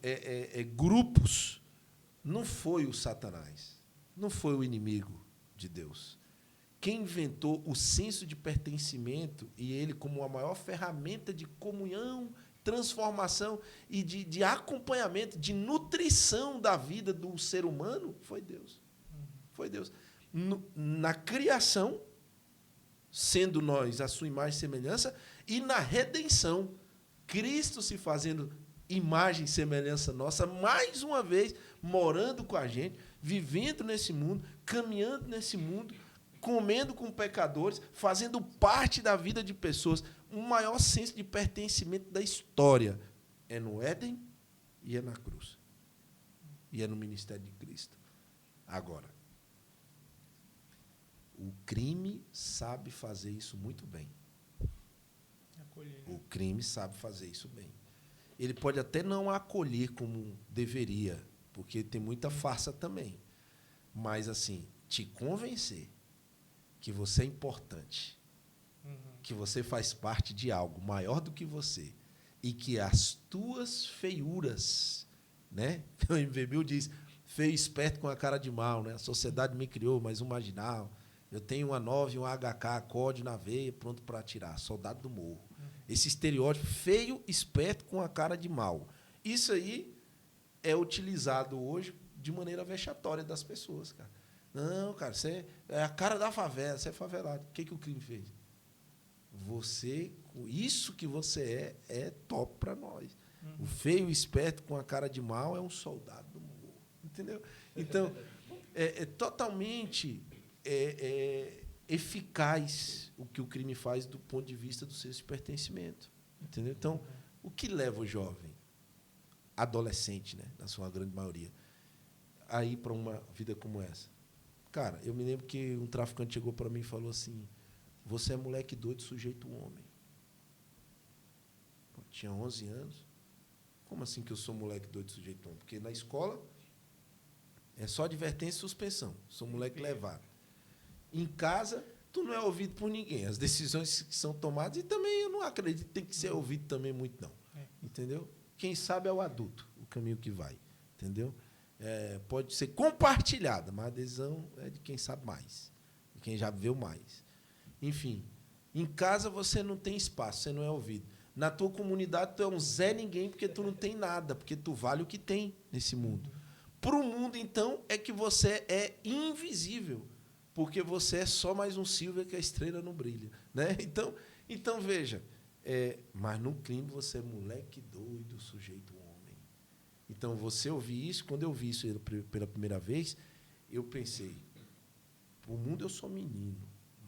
grupos, não foi o Satanás, não foi o inimigo de Deus. Quem inventou o senso de pertencimento, e ele como a maior ferramenta de comunhão, transformação e de acompanhamento, de nutrição da vida do ser humano, foi Deus. Foi Deus. Na criação, sendo nós a sua imagem e semelhança, e na redenção, Cristo se fazendo imagem e semelhança nossa, mais uma vez, morando com a gente, vivendo nesse mundo, caminhando nesse mundo, comendo com pecadores, fazendo parte da vida de pessoas. O maior senso de pertencimento da história é no Éden e é na cruz. E é no ministério de Cristo. Agora, o crime sabe fazer isso muito bem. O crime sabe fazer isso bem. Ele pode até não acolher como deveria, porque tem muita farsa também. Mas, assim, te convencer que você é importante, que você faz parte de algo maior do que você, e que as tuas feiuras, né? O MV diz, feio esperto com a cara de mal, né? A sociedade me criou, mas um marginal. Eu tenho uma 9, um HK, COD na veia, pronto para atirar. Soldado do morro. Esse estereótipo feio, esperto com a cara de mal. Isso aí é utilizado hoje de maneira vexatória das pessoas, cara. Não, cara, você é a cara da favela, você é favelado. O que o crime fez? Você, isso que você é top para nós. O feio, esperto com a cara de mal é um soldado do morro. Entendeu? Então, é totalmente eficaz o que o crime faz do ponto de vista do senso de pertencimento. Entendeu? Então, o que leva o jovem, adolescente, né, na sua grande maioria, a ir para uma vida como essa? Cara, eu me lembro que um traficante chegou para mim e falou assim, você é moleque doido, sujeito homem. Pô, tinha 11 anos. Como assim que eu sou moleque doido, sujeito homem? Porque na escola é só advertência e suspensão. Sou moleque levado. Em casa, tu não é ouvido por ninguém. As decisões que são tomadas, e também eu não acredito que tem que ser ouvido também muito, não. Entendeu? Quem sabe é o adulto, o caminho que vai. Entendeu? Pode ser compartilhada, mas a decisão é de quem sabe mais, de quem já viveu mais. Enfim, em casa você não tem espaço, você não é ouvido. Na tua comunidade, tu é um Zé Ninguém, porque tu não tem nada, porque tu vale o que tem nesse mundo. Para o mundo, então, é que você é invisível, porque você é só mais um Silvia que a estrela não brilha. Né? Então veja, mas no crime você é moleque doido, sujeito homem. Então, você ouvir isso, quando eu vi isso pela primeira vez, eu pensei, o mundo eu sou menino,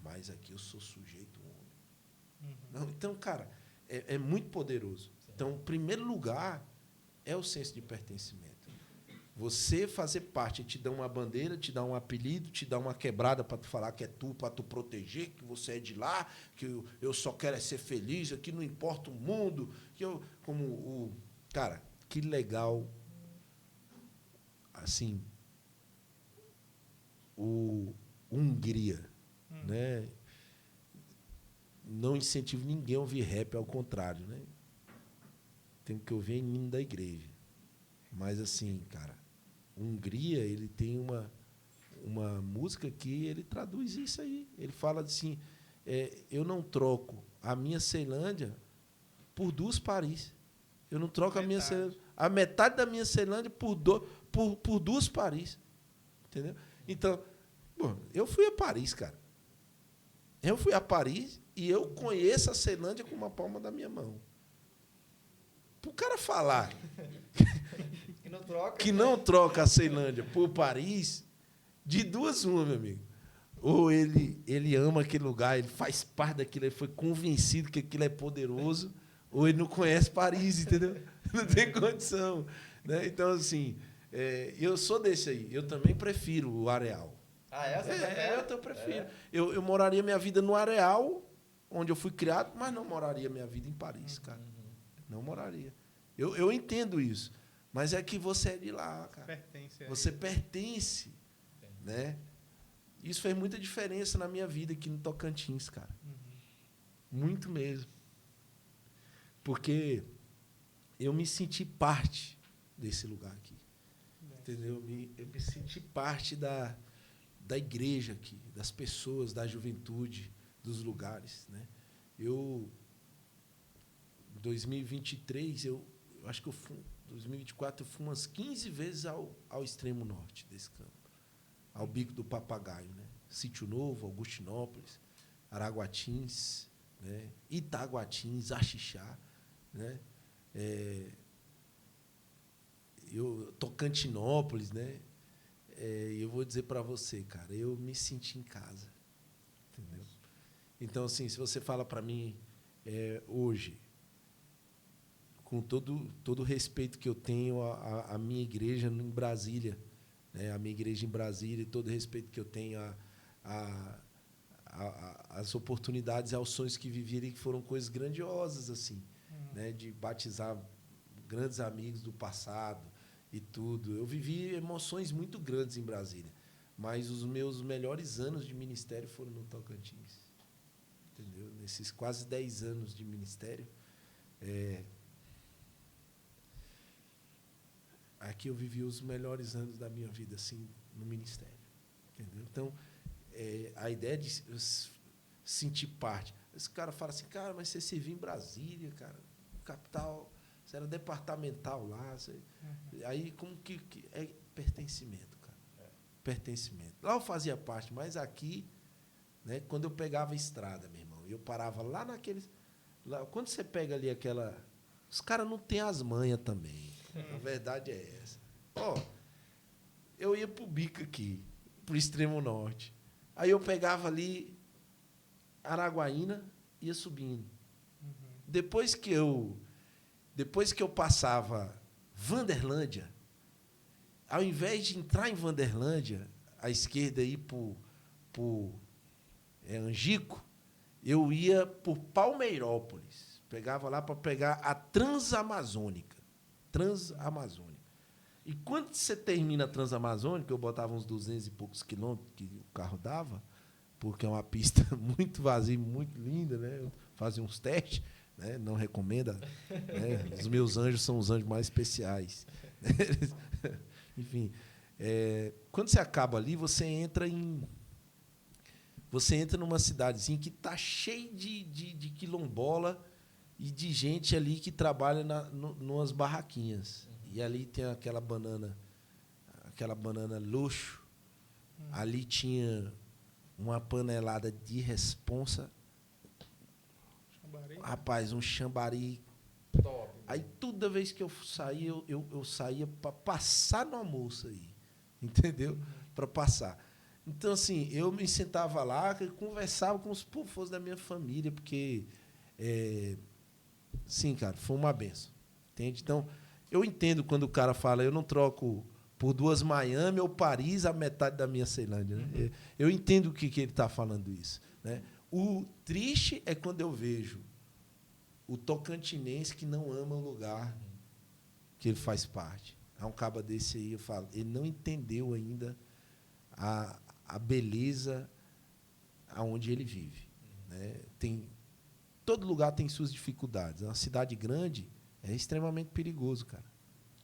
mas aqui eu sou sujeito homem. Não, então, cara, é muito poderoso. Sim. Então, em primeiro lugar, é o senso de pertencimento. Você fazer parte, te dá uma bandeira, te dá um apelido, te dá uma quebrada para tu falar que é tu, para tu proteger, que você é de lá, que eu só quero é ser feliz, aqui não importa o mundo. Que eu, como o cara, que legal, assim, o Hungria, né? Não incentivo ninguém a ouvir rap, ao contrário, né? Tem que ouvir em hino da igreja. Mas, assim, cara, Hungria, ele tem uma música que ele traduz isso aí. Ele fala assim, eu não troco a minha Ceilândia por 2 Paris. Eu não troco a metade da minha Ceilândia por 2 Paris. Entendeu? Então, bom, eu fui a Paris, cara. Eu fui a Paris e eu conheço a Ceilândia com uma palma da minha mão. Para o cara falar que não troca a Ceilândia por Paris, de 2 uma, meu amigo. Ou ele ama aquele lugar, ele faz parte daquilo, ele foi convencido que aquilo é poderoso, ou ele não conhece Paris, entendeu? Não tem condição. Né? Então, assim, eu sou desse aí. Eu também prefiro o Areal. Ah, é? Eu prefiro. Eu moraria minha vida no Areal, onde eu fui criado, mas não moraria minha vida em Paris, cara. Não moraria. Eu entendo isso. Mas é que você é de lá, cara. Você pertence. Né? Isso fez muita diferença na minha vida aqui no Tocantins, cara. Muito mesmo. Porque eu me senti parte desse lugar aqui. Entendeu? Eu me senti parte da igreja aqui, das pessoas, da juventude, dos lugares. Né? Em 2023, eu acho que 2024, eu fui umas 15 vezes ao extremo norte desse campo, ao Bico do Papagaio, né? Sítio Novo, Augustinópolis, Araguatins, né? Itaguatins, Axixá, né? Tocantinópolis, né? Eu vou dizer para você, cara, eu me senti em casa, entendeu? Então, assim, se você fala para mim hoje, com todo o respeito que eu tenho à minha igreja em Brasília, né? A minha igreja em Brasília, e todo o respeito que eu tenho às oportunidades e aos sonhos que vivi ali, que foram coisas grandiosas, assim, né? De batizar grandes amigos do passado e tudo. Eu vivi emoções muito grandes em Brasília, mas os meus melhores anos de ministério foram no Tocantins, entendeu? Nesses quase 10 anos de ministério, aqui eu vivi os melhores anos da minha vida, assim, no ministério, entendeu? Então, a ideia de sentir parte. Esse cara fala assim, cara, mas você serviu em Brasília, cara, capital, você era departamental lá, aí como que é pertencimento, cara? Pertencimento. Lá eu fazia parte, mas aqui, né, quando eu pegava a estrada, meu irmão, eu parava lá naqueles... Lá, quando você pega ali aquela... Os caras não têm as manhas também. A verdade é essa. Eu ia para o Bico aqui, para o extremo norte. Aí eu pegava ali Araguaína, ia subindo. Depois que eu passava Vanderlândia, ao invés de entrar em Vanderlândia, à esquerda ir para Angico, eu ia por Palmeirópolis. Pegava lá para pegar a Transamazônica. E quando você termina a Transamazônica, eu botava uns 200 e poucos quilômetros que o carro dava, porque é uma pista muito vazia, muito linda, né? Eu fazia uns testes, né? Não recomenda. Né? Os meus anjos são os anjos mais especiais. Enfim, quando você acaba ali, você entra numa cidadezinha que está cheia de quilombola e de gente ali que trabalha numas barraquinhas. E ali tem aquela banana luxo. Ali tinha uma panelada de responsa. Rapaz, um chambari Top. Aí toda vez que eu saía, eu saía para passar no almoço aí. Entendeu? Para passar. Então, assim, eu me sentava lá, conversava com os povos da minha família, porque, sim, cara, foi uma benção. Entende? Então, eu entendo quando o cara fala, eu não troco por 2 Miami ou Paris a metade da minha Ceilândia. Né? Eu entendo o que ele está falando isso. Né? O triste é quando eu vejo o tocantinense que não ama o lugar que ele faz parte. Há um caba desse aí, eu falo, ele não entendeu ainda a beleza aonde ele vive. Né? Todo lugar tem suas dificuldades. Uma cidade grande é extremamente perigoso, cara.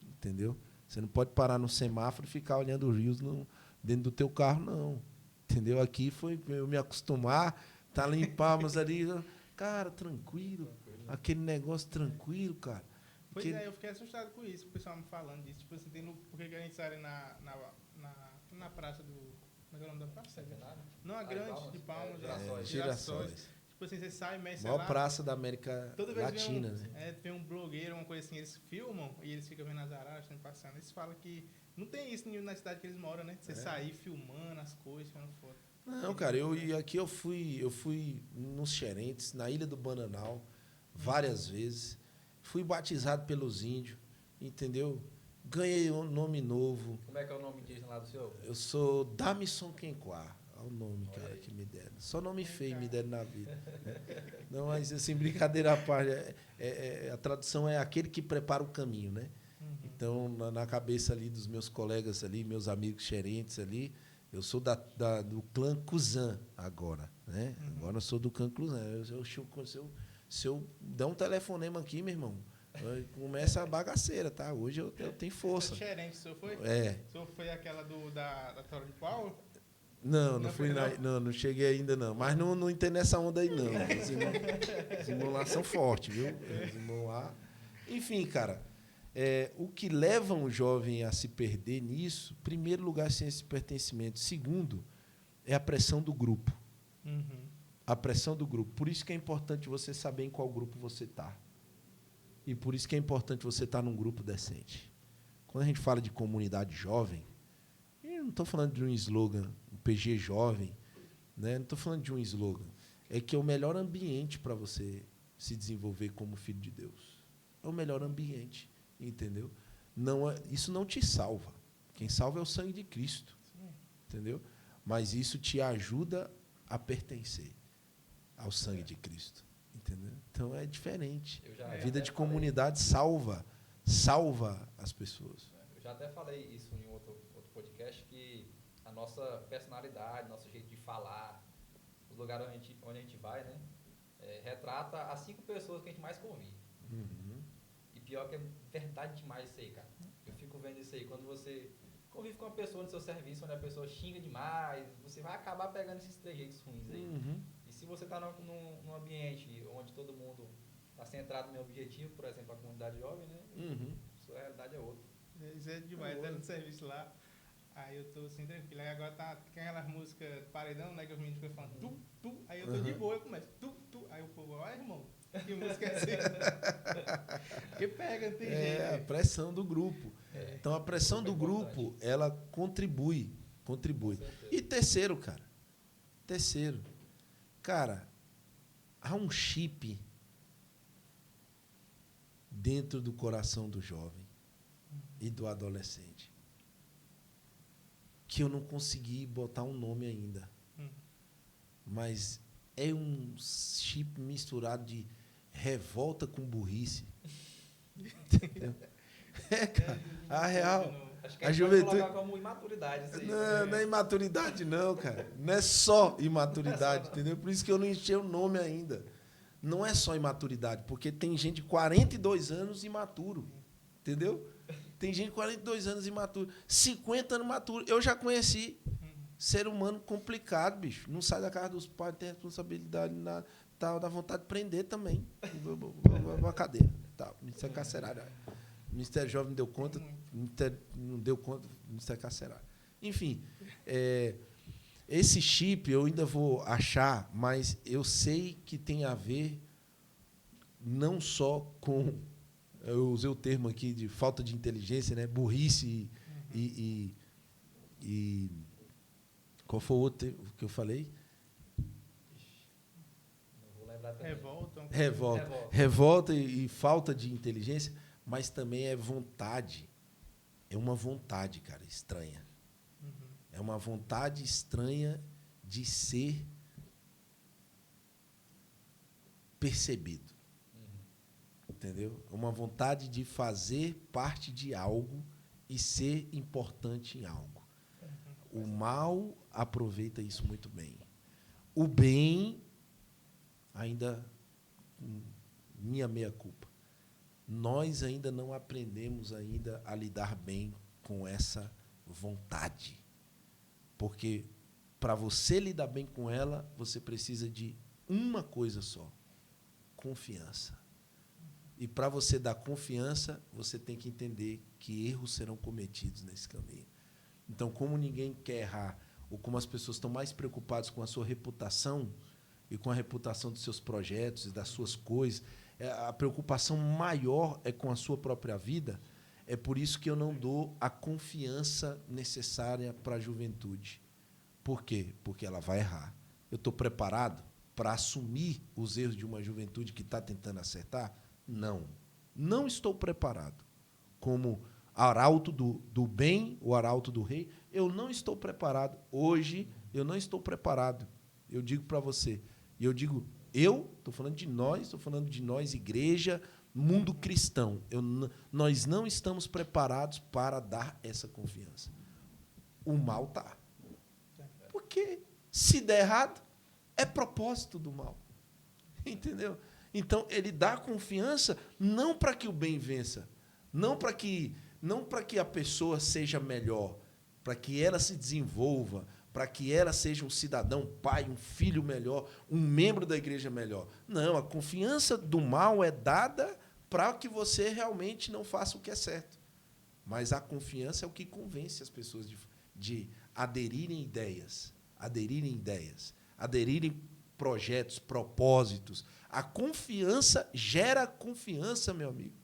Entendeu? Você não pode parar no semáforo e ficar olhando os rios dentro do teu carro, não. Entendeu? Aqui foi eu me acostumar, tá lá em Palmas ali, cara, tranquilo. Aquele negócio tranquilo, cara. Pois eu fiquei assustado com isso, o pessoal me falando disso. Tipo assim, porque a gente sai na praça do... Como é que é o nome da praça? Não, a grande, de Palmas. Girassóis. Tipo assim, você sai, mexe maior lá. praça da América Latina, né? Tem um blogueiro, uma coisa assim, eles filmam e eles ficam vendo as araras, passando. Eles falam que não tem isso na cidade que eles moram, né? Você sair filmando as coisas, tirando foto. Não, cara, aqui eu fui nos Xerentes, na Ilha do Bananal, várias vezes. Fui batizado pelos índios, entendeu? Ganhei um nome novo. Como é que é o nome indígena lá do senhor? Eu sou Damison Quenquá. Olha o nome, cara, que me deram. Só nome feio me deram na vida. Não, mas assim, brincadeira à parte. A tradução é aquele que prepara o caminho, né? Então, na cabeça ali dos meus colegas ali, meus amigos xerentes ali, eu sou do clã Cuzã agora, né? Agora eu sou do clã Cuzã. Se eu der um telefonema aqui, meu irmão, começa a bagaceira, tá? Hoje eu tenho força. Xerente, o senhor foi? O senhor foi aquela da Tora de Paulo? Não fui não cheguei ainda não. Mas não entrei nessa onda aí, não. Os irmãos lá são fortes, viu? Os irmãos lá. Enfim, cara, o que leva um jovem a se perder nisso, em primeiro lugar, sem esse pertencimento. Segundo, é a pressão do grupo. A pressão do grupo. Por isso que é importante você saber em qual grupo você está. E por isso que é importante você estar num grupo decente. Quando a gente fala de comunidade jovem, eu não estou falando de um slogan, um PG jovem, né? Não estou falando de um slogan. É que é o melhor ambiente para você se desenvolver como filho de Deus. É o melhor ambiente, entendeu? Isso não te salva. Quem salva é o sangue de Cristo, entendeu? Mas isso te ajuda a pertencer ao sangue de Cristo, entendeu? Então é diferente. A vida de comunidade salva as pessoas. Eu já até falei isso em outro podcast, que a nossa personalidade, nosso jeito de falar, os lugares onde a gente vai, né, retrata as 5 pessoas que a gente mais convive. E pior que é verdade demais isso aí, cara. Eu fico vendo isso aí. Quando você convive com uma pessoa no seu serviço, onde a pessoa xinga demais, você vai acabar pegando esses trejeitos ruins aí. E se você está num ambiente onde todo mundo está centrado no meu objetivo, por exemplo, a comunidade jovem, né, sua realidade é outra. Isso é demais, dando serviço lá. Aí eu tô assim, tranquilo. Aí agora tá aquelas músicas paredão, né? Que os meninos ficam falando tu. Aí eu tô de boa, eu começo tu. Aí o povo, olha, irmão, que música é essa? Porque pega, não tem jeito. É a pressão do grupo. Então a pressão do grupo, ela contribui. E terceiro, cara, há um chip dentro do coração do jovem e do adolescente que eu não consegui botar um nome ainda. Mas é um chip misturado de revolta com burrice. Entendeu? Cara, a real... Acho que a gente pode colocar como imaturidade isso aí. Não é imaturidade não, cara. Não é só imaturidade, entendeu? Por isso que eu não enchei o nome ainda. Não é só imaturidade, porque tem gente de 42 anos imaturo, entendeu? Tem gente de 42 anos imaturo, 50 anos maturo. Eu já conheci ser humano complicado, bicho. Não sai da casa dos pais, tem responsabilidade, dá vontade de prender também. Uma cadeia. Tá, Ministério Carcerário. O Ministério Jovem não deu conta, não deu conta, o Ministério Carcerário. Enfim, esse chip eu ainda vou achar, mas eu sei que tem a ver não só com eu usei o termo aqui de falta de inteligência, né? Burrice e qual foi o outro que eu falei? Não vou lembrar também. Revolta e falta de inteligência, mas também é vontade. É uma vontade, cara, estranha. É uma vontade estranha de ser percebido. Entendeu? É uma vontade de fazer parte de algo e ser importante em algo. O mal aproveita isso muito bem. O bem, ainda, minha meia-culpa, nós ainda não aprendemos ainda a lidar bem com essa vontade. Porque, para você lidar bem com ela, você precisa de uma coisa só: confiança. E, para você dar confiança, você tem que entender que erros serão cometidos nesse caminho. Então, como ninguém quer errar, ou como as pessoas estão mais preocupadas com a sua reputação e com a reputação dos seus projetos e das suas coisas, a preocupação maior é com a sua própria vida. É por isso que eu não dou a confiança necessária para a juventude. Por quê? Porque ela vai errar. Eu estou preparado para assumir os erros de uma juventude que está tentando acertar? Não. Não estou preparado. Como arauto do bem, o arauto do rei, eu não estou preparado. Hoje, eu não estou preparado. Eu digo para você. E eu digo, estou falando de nós, igreja, mundo cristão. Nós não estamos preparados para dar essa confiança. O mal está. Porque, se der errado, é propósito do mal. Entendeu? Então, ele dá confiança não para que o bem vença, não para que a pessoa seja melhor, para que ela se desenvolva, para que ela seja um cidadão, um pai, um filho melhor, um membro da igreja melhor. Não, a confiança do mal é dada para que você realmente não faça o que é certo. Mas a confiança é o que convence as pessoas de aderirem ideias, aderirem projetos, propósitos. A confiança gera confiança, meu amigo.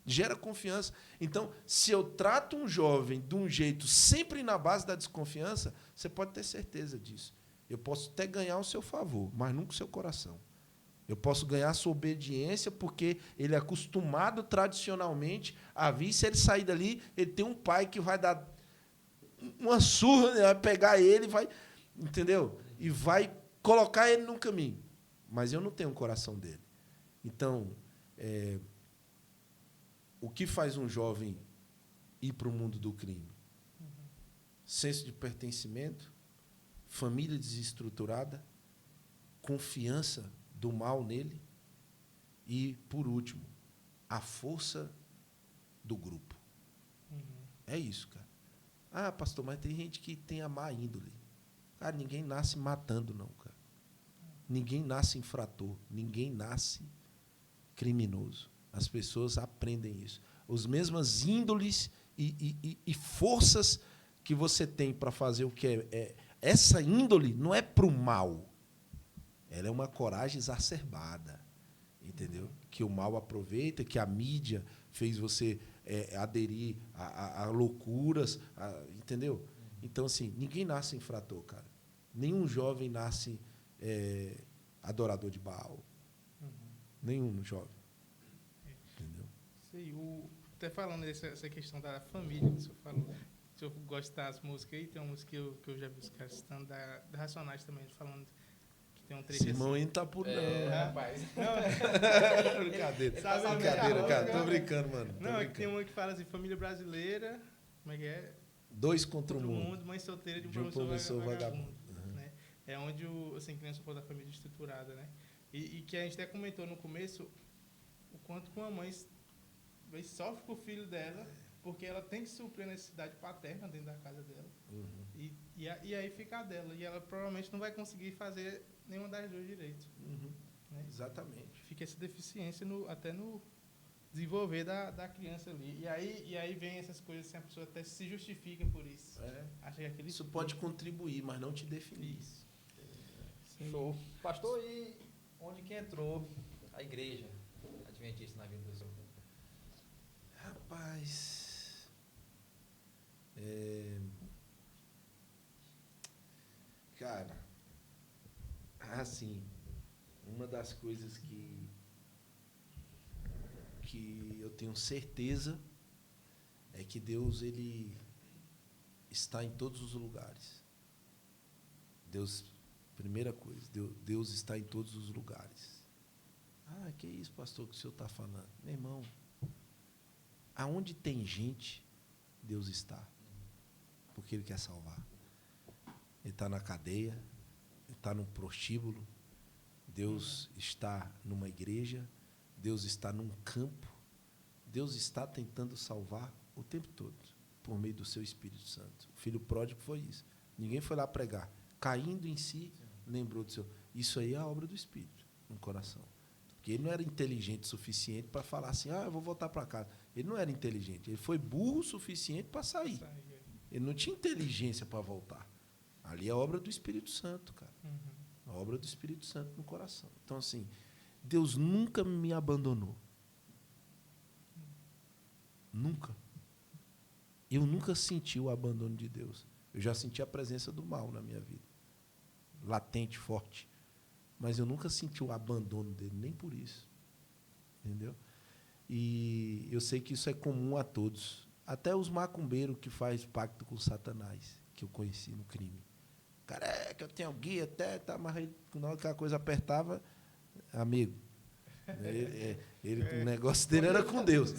Gera confiança. Então, se eu trato um jovem de um jeito sempre na base da desconfiança, você pode ter certeza disso. Eu posso até ganhar o seu favor, mas nunca o seu coração. Eu posso ganhar a sua obediência porque ele é acostumado tradicionalmente a vir. Se ele sair dali, ele tem um pai que vai dar uma surra, vai pegar ele, vai, entendeu? E vai colocar ele no caminho. Mas eu não tenho o coração dele. Então, o que faz um jovem ir para o mundo do crime? Senso de pertencimento, família desestruturada, confiança do mal nele e, por último, a força do grupo. É isso, cara. Ah, pastor, mas tem gente que tem a má índole. Cara, ninguém nasce matando, não, cara. Ninguém nasce infrator, ninguém nasce criminoso. As pessoas aprendem isso. As mesmas índoles e forças que você tem para fazer o que essa índole não é para o mal. Ela é uma coragem exacerbada, entendeu? Que o mal aproveita, que a mídia fez você aderir a loucuras, entendeu? Então, assim, ninguém nasce infrator, cara. Nenhum jovem nasce adorador de Baal. Nenhum jovem. Entendeu? Sei, até falando dessa questão da família que o senhor falou, o senhor gosta das músicas aí, tem uma música que eu já vi os caras citando, da Racionais também, falando que tem um trecho Esse irmão assim. aí não tá por não. Rapaz. Brincadeira. Sabe, Brincadeira, cara. Tô brincando, mano. Não, é que tem uma que fala assim, família brasileira, como é que é? Dois contra o mundo. Mãe solteira de um professor vagabundo. Né? É onde assim, criança for da família estruturada, né? E que a gente até comentou no começo o quanto que uma mãe sofre com o filho dela, porque ela tem que suprir a necessidade paterna dentro da casa dela. E aí fica a dela. E ela provavelmente não vai conseguir fazer nenhuma das duas direito. Né? Exatamente. Fica essa deficiência até no desenvolver da criança ali. E aí vem essas coisas assim, a pessoa até se justifica por isso. Acha que Isso pode contribuir, mas não te definir. Isso. Show. Pastor, e onde que entrou a igreja adventista na vida do senhor? Rapaz, cara, assim, uma das coisas que eu tenho certeza é que Deus, ele está em todos os lugares. Deus, primeira coisa, Deus está em todos os lugares. Ah, que isso, pastor, que o senhor está falando? Meu irmão, aonde tem gente, Deus está. Porque Ele quer salvar. Ele está na cadeia, Ele está num prostíbulo, Deus está numa igreja, Deus está num campo, Deus está tentando salvar o tempo todo, por meio do seu Espírito Santo. O filho pródigo foi isso. Ninguém foi lá pregar. Caindo em si, lembrou do seu. Isso aí é a obra do Espírito no coração. Porque ele não era inteligente o suficiente para falar assim, eu vou voltar para casa. Ele não era inteligente, ele foi burro o suficiente para sair. Ele não tinha inteligência para voltar. Ali é a obra do Espírito Santo, cara. A obra do Espírito Santo no coração. Então, assim, Deus nunca me abandonou. Nunca. Eu nunca senti o abandono de Deus. Eu já senti a presença do mal na minha vida. Latente, forte. Mas eu nunca senti o abandono dele, nem por isso. Entendeu? E eu sei que isso é comum a todos. Até os macumbeiros que fazem pacto com Satanás, que eu conheci no crime. Careca, eu tenho guia até, tá, mas aí, na hora que a coisa apertava, amigo, o negócio dele era com Deus.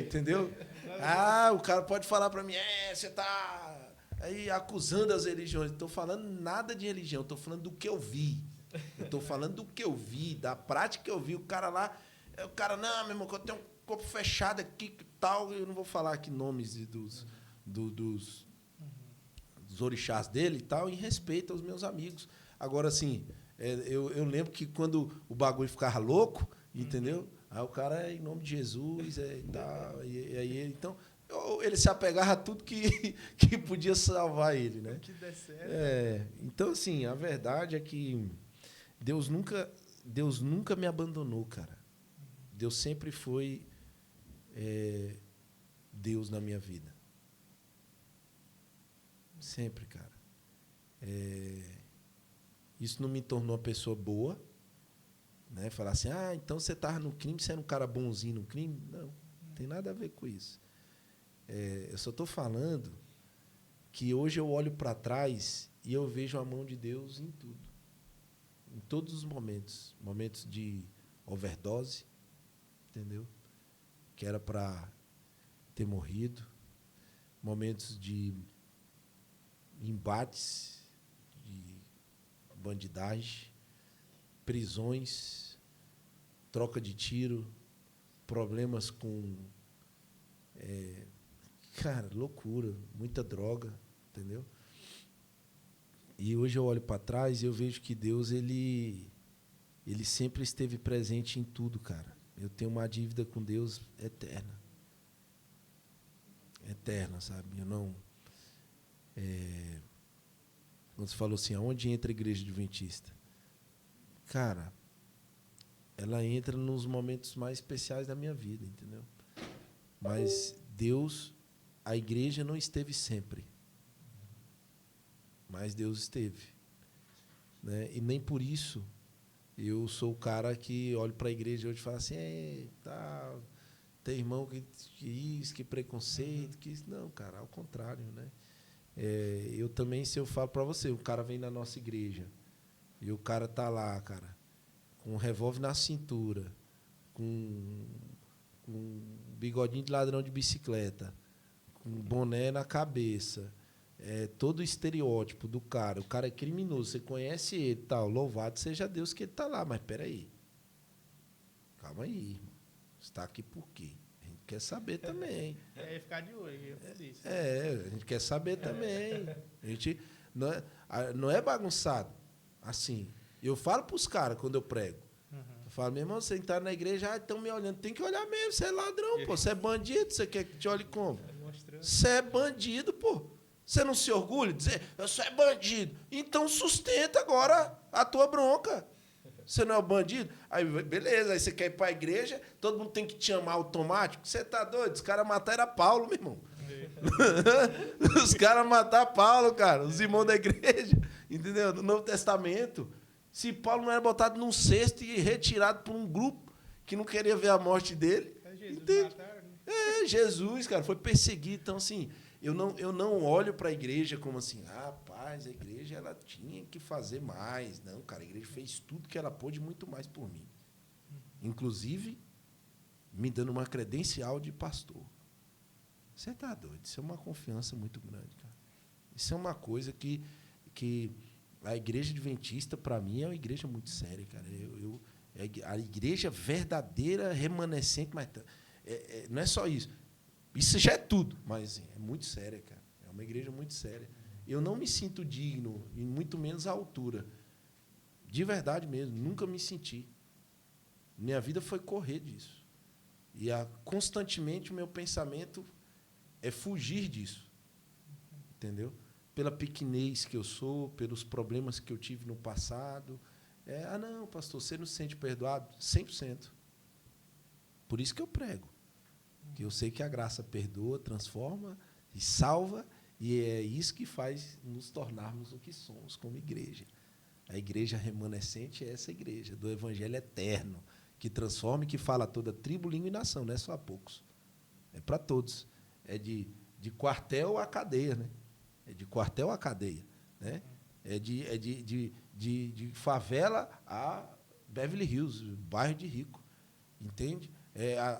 Entendeu? O cara pode falar para mim, você está aí acusando as religiões. Não estou falando nada de religião, estou falando do que eu vi. Eu estou falando do que eu vi, da prática que eu vi. O cara lá, não, meu irmão, que eu tenho um corpo fechado aqui, que tal, eu não vou falar aqui nomes dos orixás dele e tal, em respeito aos meus amigos. Agora, assim, eu lembro que quando o bagulho ficava louco, entendeu? Aí o cara, em nome de Jesus, e tal, e aí então, ele se apegava a tudo que podia salvar ele, né? Que der certo. Então, assim, a verdade é que Deus nunca me abandonou, cara. Deus sempre foi Deus na minha vida. Sempre, cara. Isso não me tornou uma pessoa boa, né? Falar assim, então você estava no crime, você era um cara bonzinho no crime. Não tem nada a ver com isso. Eu só estou falando que hoje eu olho para trás e eu vejo a mão de Deus em tudo. Em todos os momentos. Momentos de overdose, entendeu? Que era para ter morrido. Momentos de embates, de bandidagem, prisões, troca de tiro, problemas com... cara, loucura, muita droga, entendeu? E hoje eu olho para trás e eu vejo que Deus, ele sempre esteve presente em tudo, cara. Eu tenho uma dívida com Deus eterna. Eterna, sabe? Eu não... Quando você falou assim, aonde entra a igreja adventista? Cara, ela entra nos momentos mais especiais da minha vida, entendeu? Mas Deus, a igreja não esteve sempre. Mas Deus esteve. Né? E nem por isso eu sou o cara que olha para a igreja hoje e fala assim, tem irmão que preconceito, que isso. Não, cara, ao contrário, né? Eu também, se eu falo para você, o cara vem na nossa igreja e o cara tá lá, cara, com um revólver na cintura, com um bigodinho de ladrão de bicicleta, com um boné na cabeça, todo o estereótipo do cara. O cara é criminoso, você conhece ele, tal, louvado seja Deus que ele está lá, mas peraí, calma aí, irmão. Você está aqui por quê? A gente quer saber também. Ficar de olho. A gente quer saber também. A gente não é bagunçado. Assim, eu falo para os caras quando eu prego. Eu falo, meu irmão, você está na igreja, estão me olhando. Tem que olhar mesmo, você é ladrão, pô. Você é bandido, você quer que te olhe como? Você é bandido, pô. Você não se orgulha de dizer, eu sou bandido. Então sustenta agora a tua bronca. Você não é o bandido? Aí, beleza, aí você quer ir para a igreja, todo mundo tem que te chamar automático. Você tá doido? Os caras mataram Paulo, meu irmão. Os caras mataram Paulo, cara. Os irmãos da igreja. Entendeu? No Novo Testamento. Se Paulo não era botado num cesto e retirado por um grupo que não queria ver a morte dele. É Jesus, entende? mataram, né? Jesus, cara, foi perseguido. Então, assim, eu não olho para a igreja como assim, rapaz, a igreja ela tinha que fazer mais. Não, cara, a igreja fez tudo que ela pôde, muito mais por mim. Inclusive, me dando uma credencial de pastor. Você está doido? Isso é uma confiança muito grande, cara. Isso é uma coisa que a igreja adventista, para mim, é uma igreja muito séria, cara. A igreja verdadeira, remanescente, mas não é só isso. Isso já é tudo, mas é muito séria, cara. É uma igreja muito séria. Eu não me sinto digno, e muito menos à altura. De verdade mesmo, nunca me senti. Minha vida foi correr disso. E constantemente o meu pensamento é fugir disso. Entendeu? Pela pequenez que eu sou, pelos problemas que eu tive no passado. Não, pastor, você não se sente perdoado? 100%. Por isso que eu prego. Que eu sei que a graça perdoa, transforma e salva, e é isso que faz nos tornarmos o que somos como igreja. A igreja remanescente é essa igreja do evangelho eterno, que transforma e que fala a toda tribo, língua e nação, não é só a poucos. É para todos. É de quartel à cadeia, né? É de quartel à cadeia, né? É de favela a Beverly Hills, bairro de rico, entende?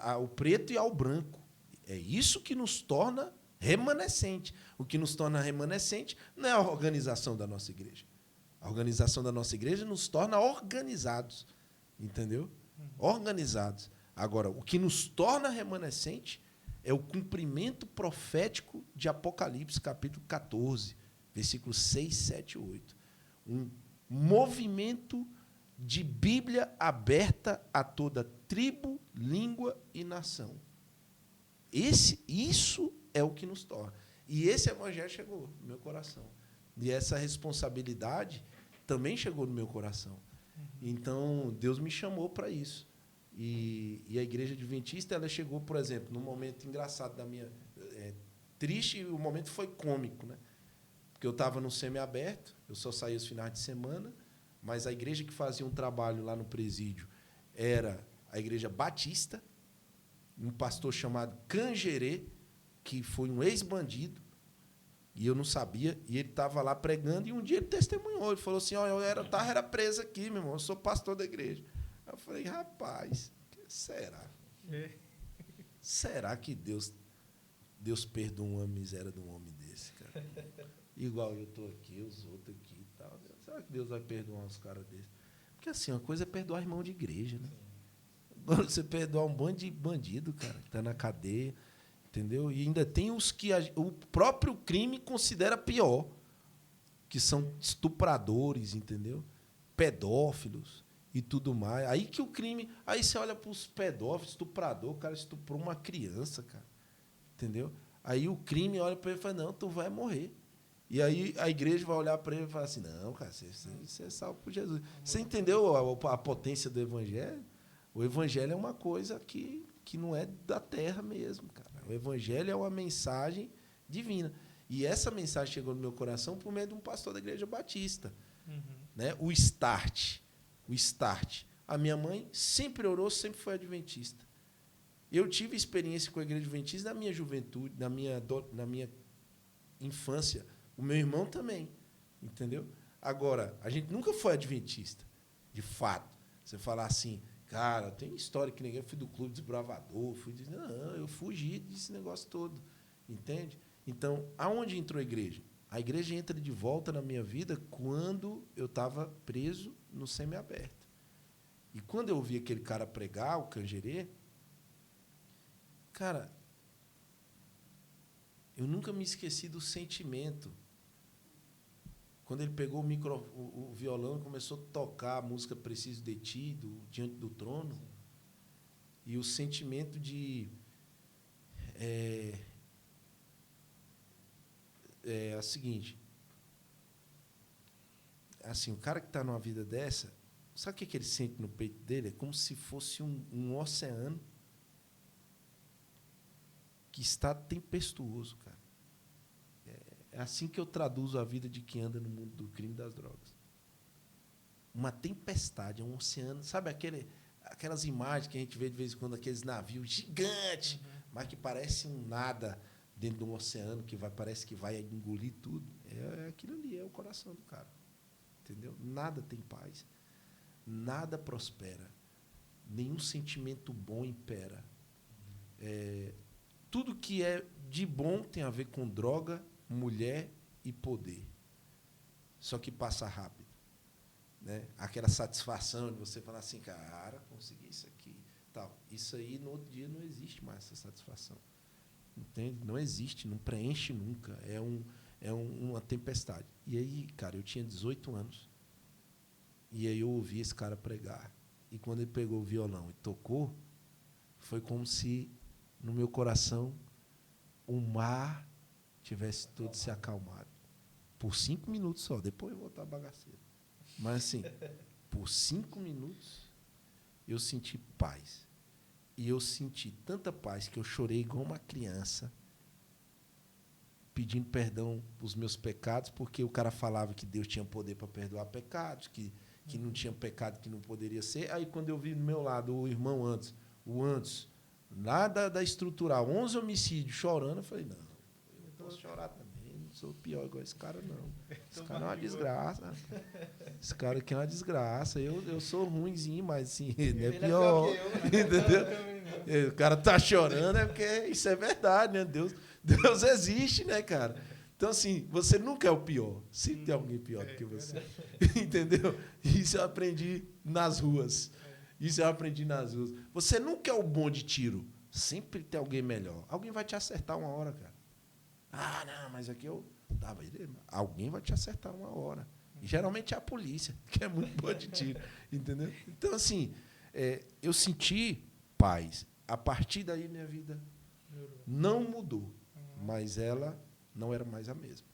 Ao preto e ao branco. É isso que nos torna remanescente. O que nos torna remanescente não é a organização da nossa igreja. A organização da nossa igreja nos torna organizados, entendeu? Organizados. Agora, o que nos torna remanescente é o cumprimento profético de Apocalipse, capítulo 14, versículos 6, 7 e 8. Um movimento de Bíblia aberta a toda tribo, língua e nação. Isso é o que nos torna. E esse evangelho chegou no meu coração. E essa responsabilidade também chegou no meu coração. Então, Deus me chamou para isso. E a igreja adventista, ela chegou, por exemplo, num momento engraçado da minha... triste, e o momento foi cômico, né? Porque eu estava no semiaberto, eu só saía os finais de semana, mas a igreja que fazia um trabalho lá no presídio era a igreja batista, um pastor chamado Cangerê, que foi um ex-bandido, e eu não sabia, e ele estava lá pregando, e um dia ele testemunhou, ele falou assim, eu era preso aqui, meu irmão, eu sou pastor da igreja. Eu falei, rapaz, será? Será que Deus perdoa uma miséria de um homem desse, cara? Igual eu estou aqui, os outros aqui e tal. Será que Deus vai perdoar uns caras desses? Porque, assim, uma coisa é perdoar irmão de igreja, né? Agora, você perdoar um bando de bandido, cara, que está na cadeia, entendeu? E ainda tem os que o próprio crime considera pior, que são estupradores, entendeu? Pedófilos e tudo mais. Aí que o crime... Aí você olha para os pedófilos, estuprador, o cara estuprou uma criança, cara. Entendeu? Aí o crime olha para ele e fala, não, tu vai morrer. E aí a igreja vai olhar para ele e falar assim, não, cara, você é salvo por Jesus. Você entendeu a potência do evangelho? O evangelho é uma coisa que não é da terra mesmo, cara. O evangelho é uma mensagem divina. E essa mensagem chegou no meu coração por meio de um pastor da igreja batista. Né? O start. A minha mãe sempre orou, sempre foi adventista. Eu tive experiência com a igreja adventista na minha juventude, na minha infância. O meu irmão também, entendeu? Agora, a gente nunca foi adventista, de fato. Você falar assim, cara, tem história que ninguém... Eu fui do clube desbravador, não, eu fugi desse negócio todo, entende? Então, aonde entrou a igreja? A igreja entra de volta na minha vida quando eu estava preso no semiaberto. E quando eu ouvi aquele cara pregar, o Cangerê, cara, eu nunca me esqueci do sentimento. Quando ele pegou o violão e começou a tocar a música Preciso de Ti, Diante do Trono, e o sentimento de... é o seguinte, assim, o cara que está numa vida dessa, Sabe o que ele sente no peito dele? É como se fosse um oceano que está tempestuoso, cara. É assim que eu traduzo a vida de quem anda no mundo do crime e das drogas. Uma tempestade, um oceano. Sabe aquelas imagens que a gente vê de vez em quando, aqueles navios gigantes, mas que parece um nada dentro de um oceano que parece que vai engolir tudo? É aquilo ali, é o coração do cara. Entendeu? Nada tem paz. Nada prospera. Nenhum sentimento bom impera. Tudo que é de bom tem a ver com droga, mulher e poder. Só que passa rápido. Né? Aquela satisfação de você falar assim, cara, consegui isso aqui. Tal. Isso aí, no outro dia, não existe mais essa satisfação. Entende? Não existe, não preenche nunca. É uma tempestade. E aí, cara, eu tinha 18 anos. E aí eu ouvi esse cara pregar. E quando ele pegou o violão e tocou, foi como se no meu coração o mar tivesse todo se acalmado. Por 5 minutos só. Depois eu vou voltar bagaceiro. Mas assim, por 5 minutos eu senti paz. E eu senti tanta paz que eu chorei igual uma criança, pedindo perdão pelos meus pecados, porque o cara falava que Deus tinha poder para perdoar pecados, que não tinha pecado que não poderia ser. Aí, quando eu vi do meu lado o irmão o Antes, lá da estrutural, 11 homicídios, chorando, eu falei, não, eu posso chorar também, não sou pior igual esse cara, não. Esse cara é uma desgraça. Esse cara aqui é uma desgraça. Eu sou ruimzinho, mas assim, ele é pior. Entendeu? O cara tá chorando, é porque isso é verdade, né? Deus existe, né, cara? Então, assim, você nunca é o pior. Sempre tem alguém pior do que você. Entendeu? Isso eu aprendi nas ruas. Você nunca é o bom de tiro. Sempre tem alguém melhor. Alguém vai te acertar uma hora, cara. Ah, não, mas aqui eu dava. Alguém vai te acertar uma hora. E geralmente é a polícia, que é muito boa de tiro. Entendeu? Então, assim, eu senti paz. A partir daí, minha vida não mudou. Mas ela não era mais a mesma.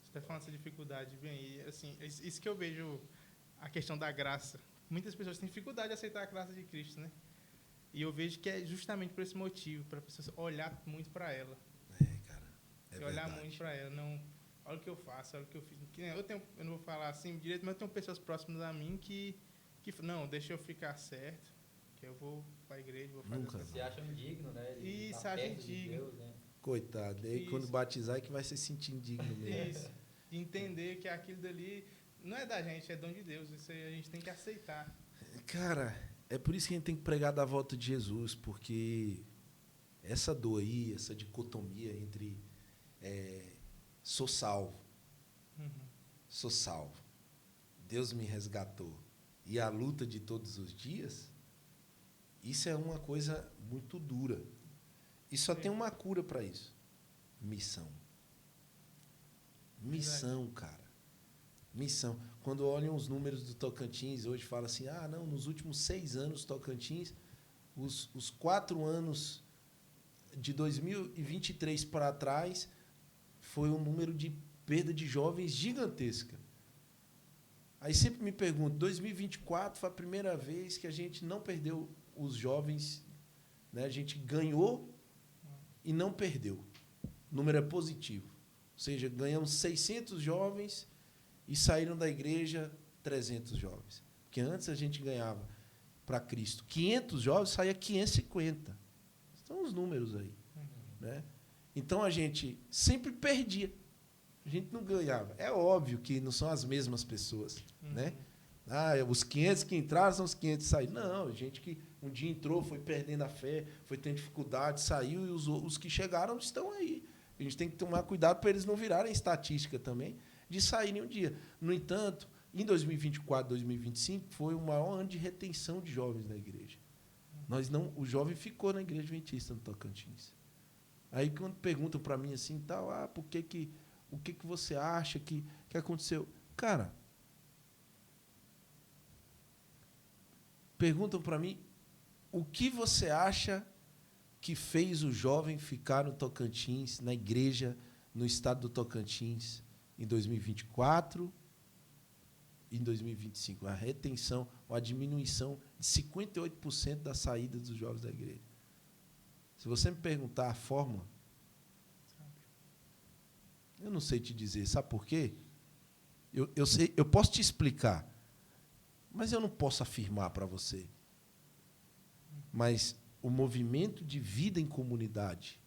Você está falando dessa dificuldade, bem, e assim, isso que eu vejo, a questão da graça. Muitas pessoas têm dificuldade de aceitar a graça de Cristo, né? E eu vejo que é justamente por esse motivo, para a pessoa olhar muito para ela. Cara, olhar muito para ela, não, olha o que eu faço, olha o que eu fiz. Eu não vou falar assim direito, mas eu tenho pessoas próximas a mim que não, deixa eu ficar certo, que eu vou para a igreja, vou fazer Se acham indigno, né? Isso, acha indigno. De Deus, né? Coitado, aí quando batizar é que vai se sentir indigno mesmo. Isso. De entender que aquilo dali não é da gente, é dom de Deus. Isso aí a gente tem que aceitar. Cara, é por isso que a gente tem que pregar da volta de Jesus, porque essa dor aí, essa dicotomia entre sou salvo, sou salvo, Deus me resgatou, e a luta de todos os dias, isso é uma coisa muito dura. E só tem uma cura para isso. Missão. Missão, cara. Missão. Quando olham os números do Tocantins, hoje fala assim, não, nos últimos 6 anos, Tocantins, os 4 anos de 2023 para trás, foi um número de perda de jovens gigantesca. Aí sempre me pergunto, 2024 foi a primeira vez que a gente não perdeu os jovens, né? A gente ganhou e não perdeu. O número é positivo. Ou seja, ganhamos 600 jovens e saíram da igreja 300 jovens. Porque antes a gente ganhava para Cristo 500 jovens, saía 550. Estão os números aí. Né? Então a gente sempre perdia. A gente não ganhava. É óbvio que não são as mesmas pessoas. Né? Os 500 que entraram são os 500 que saíram. Não, gente que um dia entrou, foi perdendo a fé, foi tendo dificuldade, saiu, e os que chegaram estão aí. A gente tem que tomar cuidado para eles não virarem estatística também, de saírem um dia. No entanto, em 2024, 2025, foi o maior ano de retenção de jovens na igreja. O jovem ficou na igreja adventista no Tocantins. Aí, quando perguntam para mim assim, o que você acha que aconteceu? Cara, perguntam para mim, o que você acha que fez o jovem ficar no Tocantins, na igreja, no estado do Tocantins, em 2024 em 2025, a retenção, ou a diminuição de 58% da saída dos jovens da igreja. Se você me perguntar a fórmula, eu não sei te dizer. Sabe por quê? Eu posso te explicar, mas eu não posso afirmar para você. Mas o movimento de vida em comunidade,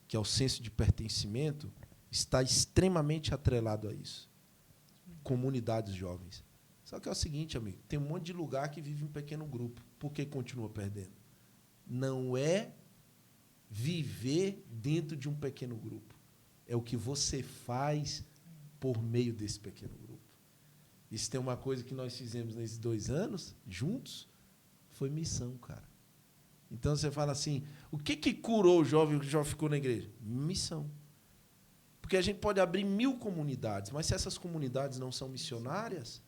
que é o senso de pertencimento, está extremamente atrelado a isso. Comunidades jovens. Só que é o seguinte, amigo, tem um monte de lugar que vive em pequeno grupo. Por que continua perdendo? Não é viver dentro de um pequeno grupo. É o que você faz por meio desse pequeno grupo. Isso tem uma coisa que nós fizemos nesses 2 anos, juntos, foi missão, cara. Então, você fala assim, o que curou o jovem que já ficou na igreja? Missão. Porque a gente pode abrir 1000 comunidades, mas se essas comunidades não são missionárias,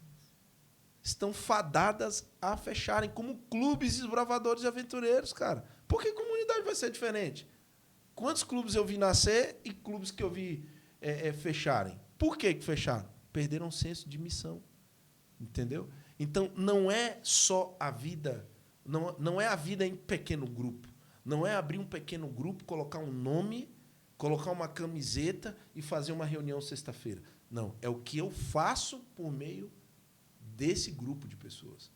estão fadadas a fecharem, como clubes de desbravadores e aventureiros, cara. Por que comunidade vai ser diferente? Quantos clubes eu vi nascer e clubes que eu vi fecharem? Por que fecharam? Perderam o senso de missão. Entendeu? Então, não é só a vida, não é a vida em pequeno grupo. Não é abrir um pequeno grupo, colocar um nome, colocar uma camiseta e fazer uma reunião sexta-feira. Não, é o que eu faço por meio desse grupo de pessoas.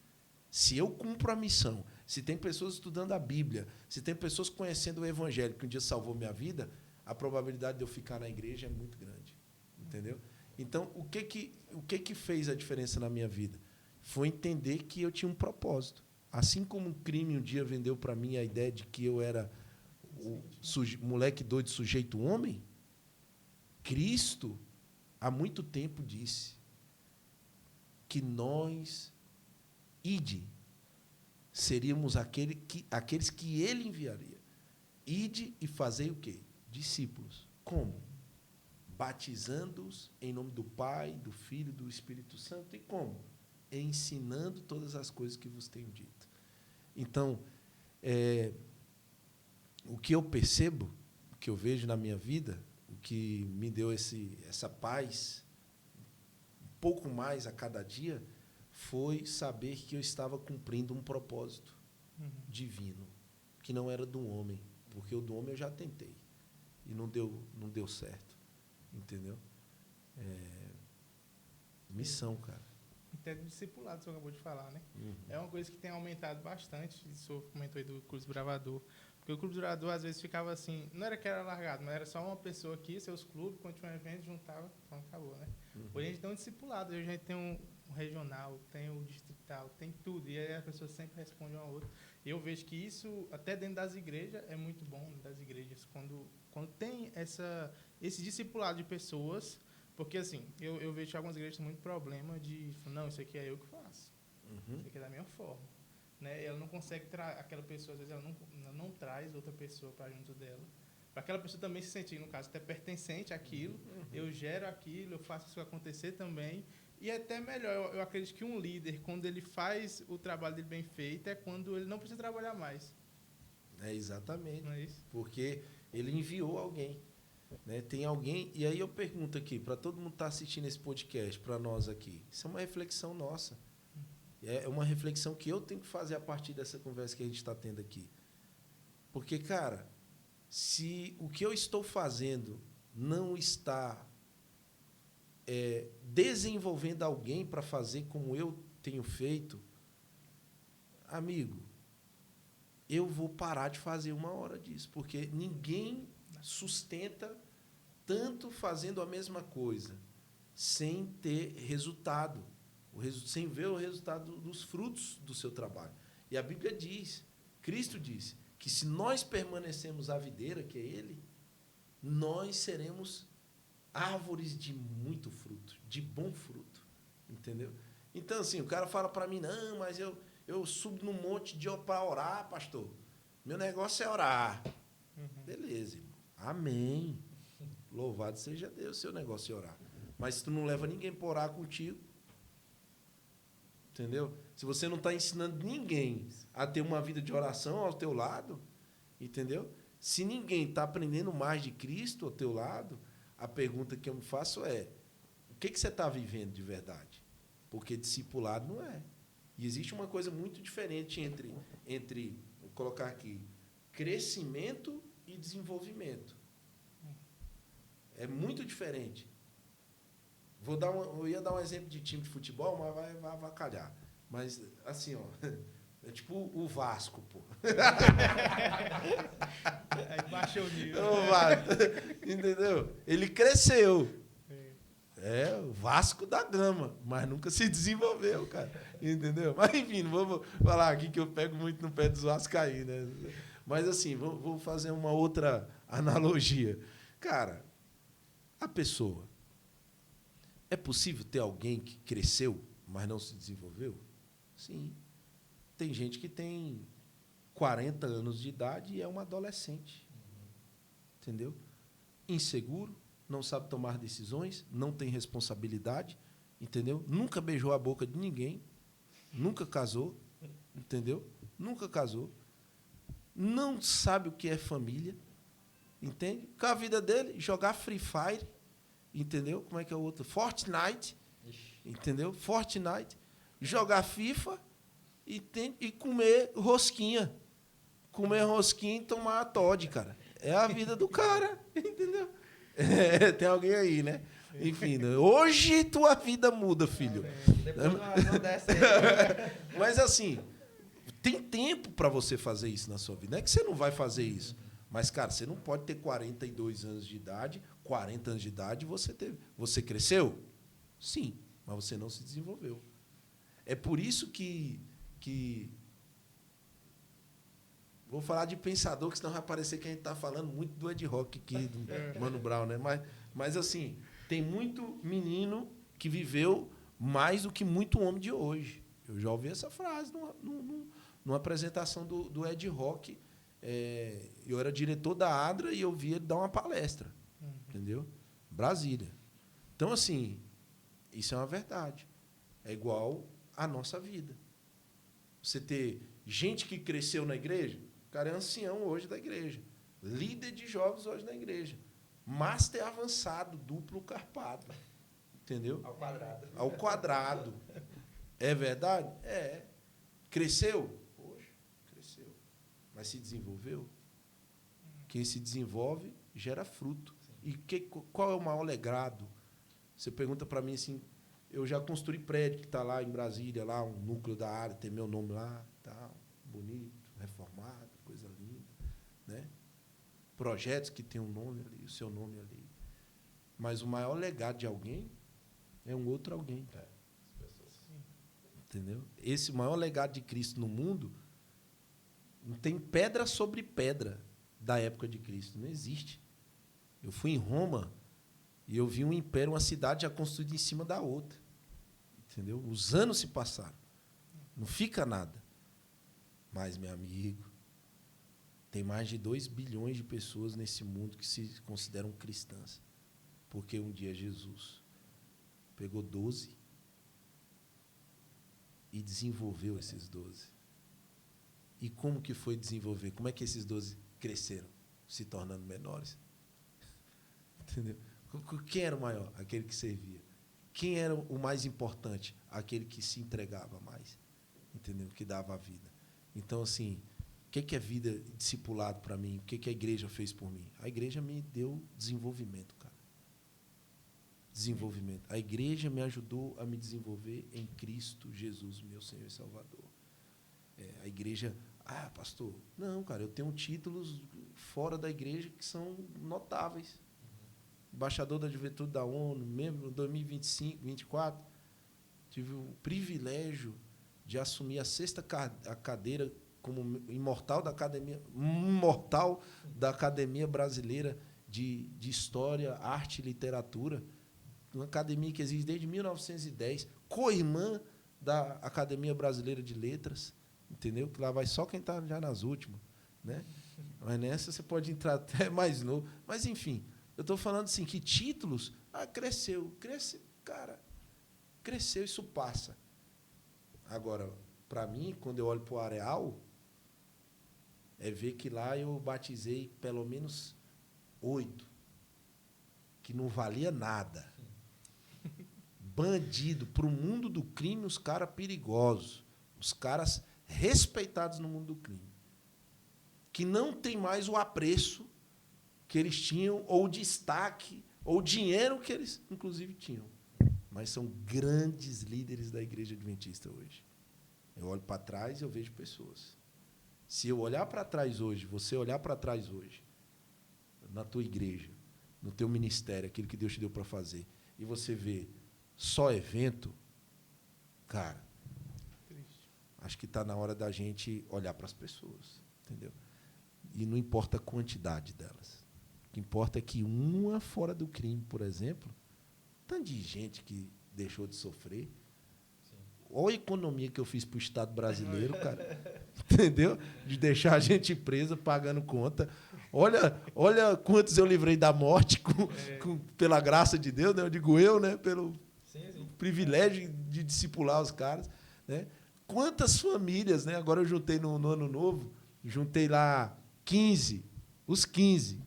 Se eu cumpro a missão, se tem pessoas estudando a Bíblia, se tem pessoas conhecendo o Evangelho, que um dia salvou minha vida, a probabilidade de eu ficar na igreja é muito grande. Entendeu? Então, o que fez a diferença na minha vida? Foi entender que eu tinha um propósito. Assim como um crime um dia vendeu para mim a ideia de que eu era o moleque doido sujeito homem, Cristo, há muito tempo, disse que nós, seríamos aqueles que ele enviaria. Ide e fazei o quê? Discípulos. Como? Batizando-os em nome do Pai, do Filho e do Espírito Santo. E como? Ensinando todas as coisas que vos tenho dito. Então, o que eu percebo, o que eu vejo na minha vida, o que me deu essa paz, um pouco mais a cada dia, foi saber que eu estava cumprindo um propósito divino, que não era do homem, porque o do homem eu já tentei e não deu certo. Entendeu? Missão, cara. Até do discipulado, o senhor acabou de falar, né? É uma coisa que tem aumentado bastante. O senhor comentou aí do Clube Desbravador. Porque o Clube Desbravador, às vezes, ficava assim... Não era que era largado, mas era só uma pessoa aqui, seus clubes, quando tinha um evento, juntava, então acabou, né? Hoje a gente tem um discipulado, hoje a gente tem um regional, tem o distrital, tem tudo. E aí as pessoas sempre respondem uma a outra. E eu vejo que isso, até dentro das igrejas, é muito bom, das igrejas, quando tem esse discipulado de pessoas, porque, assim, eu vejo que algumas igrejas têm muito problema de, não, isso aqui é eu que faço, isso aqui é da minha forma. Né? Ela não consegue aquela pessoa, às vezes, ela não traz outra pessoa para junto dela, para aquela pessoa também se sentir, no caso, até pertencente àquilo, eu gero aquilo, eu faço isso acontecer também, e é até melhor, eu acredito que um líder, quando ele faz o trabalho dele bem feito, é quando ele não precisa trabalhar mais. Exatamente. Não é isso? Porque ele enviou alguém. Né? Tem alguém... E aí eu pergunto aqui, para todo mundo que está assistindo esse podcast, para nós aqui, isso é uma reflexão nossa. É uma reflexão que eu tenho que fazer a partir dessa conversa que a gente está tendo aqui. Porque, cara, se o que eu estou fazendo não está desenvolvendo alguém para fazer como eu tenho feito, amigo, eu vou parar de fazer uma hora disso, porque ninguém sustenta tanto fazendo a mesma coisa, sem ter resultado, sem ver o resultado dos frutos do seu trabalho. E a Bíblia diz, Cristo disse, que se nós permanecemos à videira, que é Ele, nós seremos árvores de muito fruto, de bom fruto. Entendeu? Então, assim, o cara fala para mim, não, mas eu subo no monte para orar, pastor. Meu negócio é orar. Beleza, irmão. Amém. Louvado seja Deus, seu negócio é orar. Mas se tu não leva ninguém para orar contigo, entendeu? Se você não está ensinando ninguém a ter uma vida de oração ao teu lado, entendeu? Se ninguém está aprendendo mais de Cristo ao teu lado, a pergunta que eu me faço é, o que você está vivendo de verdade? porque discipulado não é. E existe uma coisa muito diferente entre vou colocar aqui, crescimento e desenvolvimento. É muito diferente. Eu ia dar um exemplo de time de futebol, mas vai avacalhar. Mas, assim, ó, é tipo o Vasco, pô. Aí baixou o nível. O Vasco, entendeu? Ele cresceu. É o Vasco da Gama, mas nunca se desenvolveu, cara. Entendeu? Mas, enfim, não vou falar aqui que eu pego muito no pé dos vascaínos, né? Mas, assim, vou fazer uma outra analogia. Cara, a pessoa... É possível ter alguém que cresceu, mas não se desenvolveu? Sim. Tem gente que tem 40 anos de idade e é um adolescente. Entendeu? Inseguro, não sabe tomar decisões, não tem responsabilidade, entendeu? Nunca beijou a boca de ninguém, nunca casou, entendeu? Nunca casou. Não sabe o que é família, entende? Com a vida dele, jogar Free Fire, entendeu? Como é que é o outro? Fortnite, entendeu? Fortnite, jogar FIFA e comer rosquinha. Comer rosquinha e tomar a Todd, cara. É a vida do cara, entendeu? Tem alguém aí, né? Enfim, hoje tua vida muda, filho. Depois não desce aí. Mas assim, tem tempo para você fazer isso na sua vida. Não é que você não vai fazer isso. Mas, cara, você não pode ter 42 anos de idade, 40 anos de idade, você cresceu? Sim, mas você não se desenvolveu. É por isso que vou falar de pensador, que senão vai parecer que a gente está falando muito do Ed Rock aqui, do Mano Brown, né? Mas, assim, tem muito menino que viveu mais do que muito homem de hoje. Eu já ouvi essa frase numa apresentação do Ed Rock. Eu era diretor da ADRA e eu vi ele dar uma palestra. Entendeu? Brasília. Então, assim, isso é uma verdade. É igual à nossa vida. Você ter gente que cresceu na igreja, o cara é ancião hoje da igreja. Líder de jovens hoje na igreja. Master avançado, duplo carpado. Entendeu? Ao quadrado. Ao quadrado. É verdade? É. Cresceu? Poxa, cresceu. Mas se desenvolveu? Quem se desenvolve gera fruto. Sim. E qual é o maior legado? Você pergunta para mim assim, eu já construí prédio que está lá em Brasília, lá um núcleo da área, tem meu nome lá, tal, bonito, reformado, coisa linda, né? Projetos que tem um nome ali, o seu nome ali. Mas o maior legado de alguém é um outro alguém. Entendeu? Esse maior legado de Cristo no mundo não tem pedra sobre pedra da época de Cristo. Não existe. Eu fui em Roma e eu vi um império, uma cidade já construída em cima da outra. Entendeu? Os anos se passaram. Não fica nada. Mas, meu amigo, tem mais de 2 bilhões de pessoas nesse mundo que se consideram cristãs. Porque um dia Jesus pegou 12 e desenvolveu esses 12. E como que foi desenvolver? Como é que esses 12 cresceram, se tornando menores? Entendeu? Quem era o maior? Aquele que servia. Quem era o mais importante? Aquele que se entregava mais. Entendeu? Que dava a vida. Então, assim, o que é vida discipulado para mim? O que a igreja fez por mim? A igreja me deu desenvolvimento, cara. Desenvolvimento. A igreja me ajudou a me desenvolver em Cristo Jesus, meu Senhor e Salvador. A igreja... Ah, pastor, não, cara, eu tenho títulos fora da igreja que são notáveis. Embaixador da Juventude da ONU, membro 2025, 2024. Tive o privilégio de assumir a 6ª cadeira como imortal da Academia Brasileira de História, Arte e Literatura, uma academia que existe desde 1910, co-irmã da Academia Brasileira de Letras, entendeu? Que lá vai só quem está já nas últimas, né? Mas nessa você pode entrar até mais novo. Mas, enfim, eu estou falando assim, que títulos... cresceu, cara, cresceu, isso passa. Agora, para mim, quando eu olho para o areal, é ver que lá eu batizei pelo menos 8, que não valia nada. bandido, para o mundo do crime, os caras perigosos, os caras respeitados no mundo do crime, que não tem mais o apreço que eles tinham, ou o destaque, ou o dinheiro que eles, inclusive, tinham. Mas são grandes líderes da Igreja Adventista hoje. Eu olho para trás e eu vejo pessoas. Se eu olhar para trás hoje, você olhar para trás hoje, na tua igreja, no teu ministério, aquilo que Deus te deu para fazer, e você vê só evento, cara, Triste. acho que está na hora da gente olhar para as pessoas, entendeu? E não importa a quantidade delas. O que importa é que uma fora do crime, por exemplo, tanto de gente que deixou de sofrer. Sim. Olha a economia que eu fiz para o Estado brasileiro, cara. Entendeu? De deixar a gente presa, pagando conta. Olha quantos eu livrei da morte pela graça de Deus, né? Eu digo eu, né? Pelo privilégio de discipular os caras, né? Quantas famílias, né? Agora eu juntei no Ano Novo, juntei lá 15, os 15,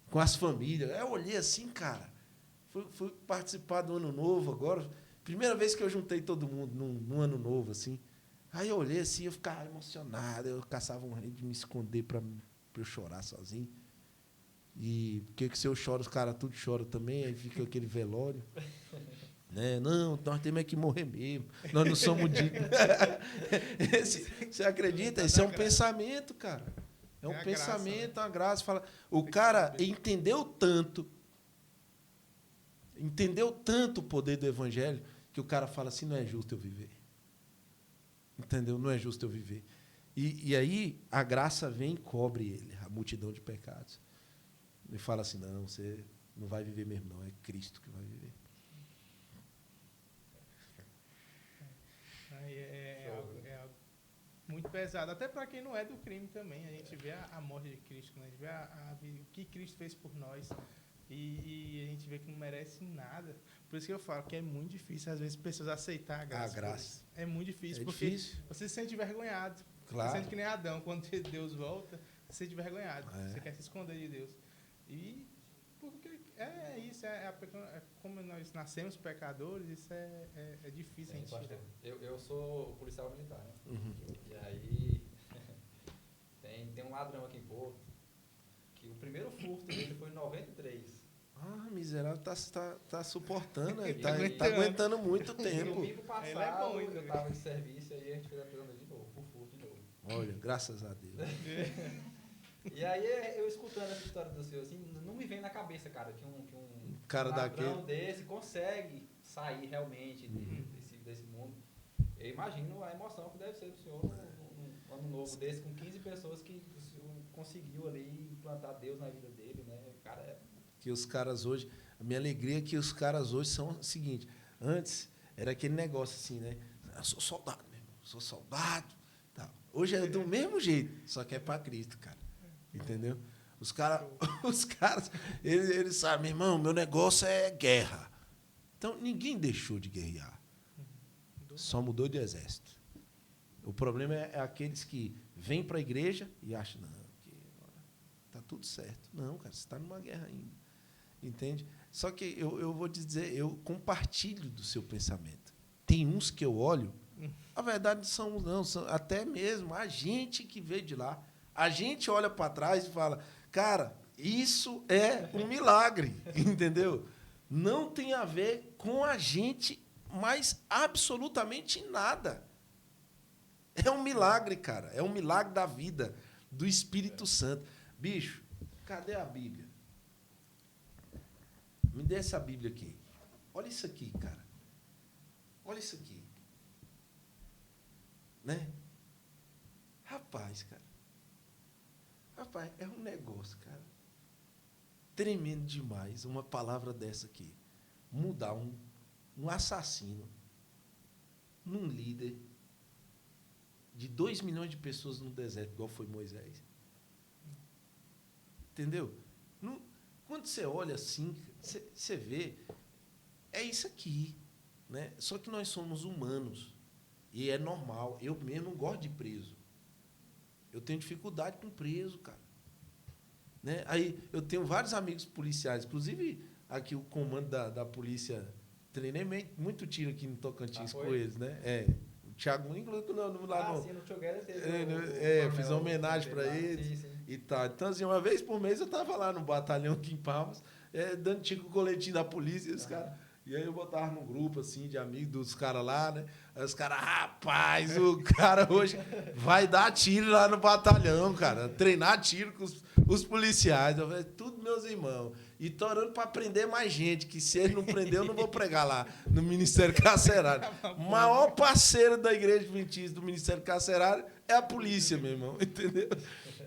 com as famílias. Eu olhei assim, cara, fui participar do Ano Novo agora, primeira vez que eu juntei todo mundo num Ano Novo, assim. Aí eu olhei assim, eu ficava emocionado, eu caçava um jeito de me esconder para eu chorar sozinho. E porque se eu choro, os caras tudo choram também, aí fica aquele velório. Né? Não, nós temos que morrer mesmo, nós não somos dignos. Você acredita? Esse é um pensamento, cara. É um pensamento, uma graça. Fala, o cara entendeu tanto o poder do evangelho, que o cara fala assim, não é justo eu viver. Entendeu? Não é justo eu viver. E aí a graça vem e cobre ele, a multidão de pecados. Ele fala assim, não, você não vai viver mesmo, não. É Cristo que vai viver. É algo muito pesado, até para quem não é do crime também. A gente vê a morte de Cristo, né? A gente vê o que Cristo fez por nós. E a gente vê que não merece nada. Por isso que eu falo que é muito difícil, às vezes, pessoas aceitar a graça. A graça. É muito difícil, É porque difícil. você se sente envergonhado. Claro. Você sente que nem Adão, quando Deus volta, você se sente envergonhado. É. Você quer se esconder de Deus. E porque é isso, como nós nascemos pecadores, isso é difícil. Sim, a gente pastor. Eu sou policial militar, né? Uhum. E aí tem um ladrão aqui em Porto, que o primeiro furto dele foi em 93. Ah, miserável, tá suportando, Ele tá aguentando muito E tempo. domingo passado, Ele é bom, eu estava de serviço e aí a gente fez a prisão dele de novo, por furto de novo. Olha, graças a Deus. E aí, eu escutando essa história do senhor, assim, não me vem na cabeça, cara, que um Cara ladrão daquele. desse consegue sair realmente desse mundo. Eu imagino a emoção que deve ser do senhor num ano novo desse, com 15 pessoas que o senhor conseguiu ali implantar Deus na vida dele, né? Cara, Que os caras hoje... A minha alegria é que os caras hoje são o seguinte. Antes, era aquele negócio assim, né? Eu sou soldado, meu irmão. Sou soldado. Tá. Hoje é do mesmo jeito, só que é para Cristo, cara. Entendeu? Os caras, eles sabem, meu irmão, meu negócio é guerra. Então, ninguém deixou de guerrear. Só mudou de exército. O problema é aqueles que vêm para a igreja e acham, não, que está tudo certo. Não, cara, você está numa guerra ainda. Entende? Só que eu vou te dizer, eu compartilho do seu pensamento. Tem uns que eu olho, a verdade são até mesmo a gente que veio de lá. A gente olha para trás e fala, cara, isso é um milagre, entendeu? Não tem a ver com a gente, mas absolutamente nada. É um milagre, cara. É um milagre da vida, do Espírito Santo. Bicho, cadê a Bíblia? Me dê essa Bíblia aqui. Olha isso aqui, cara. Olha isso aqui. Né? Rapaz, cara. Rapaz, é um negócio, cara. Tremendo demais uma palavra dessa aqui. Mudar um assassino num líder de 2 milhões de pessoas no deserto, igual foi Moisés. Entendeu? Quando você olha assim, você vê, é isso aqui. Né? Só que nós somos humanos. E é normal. Eu mesmo não gosto de preso. Eu tenho dificuldade com preso, cara. Né? Aí eu tenho vários amigos policiais, inclusive aqui o comando da polícia Treinei muito tiro aqui no Tocantins com foi? eles, né? O Thiago Minglo lá no... Sim, no Together teve fiz uma homenagem para eles sim. e tal. Então, assim, uma vez por mês eu tava lá no batalhão aqui em Palmas, dando tiro com o coletinho da polícia e os caras... E aí eu botava num grupo, assim, de amigos dos caras lá, né? Aí os caras, rapaz, o cara hoje vai dar tiro lá no batalhão, cara. Treinar tiro com os policiais. Eu falei, tudo meus irmãos. E tô orando para prender mais gente, que se ele não prender, eu não vou pregar lá no Ministério Carcerário. O maior parceiro da Igreja Adventista do Ministério Carcerário é a polícia, meu irmão, entendeu?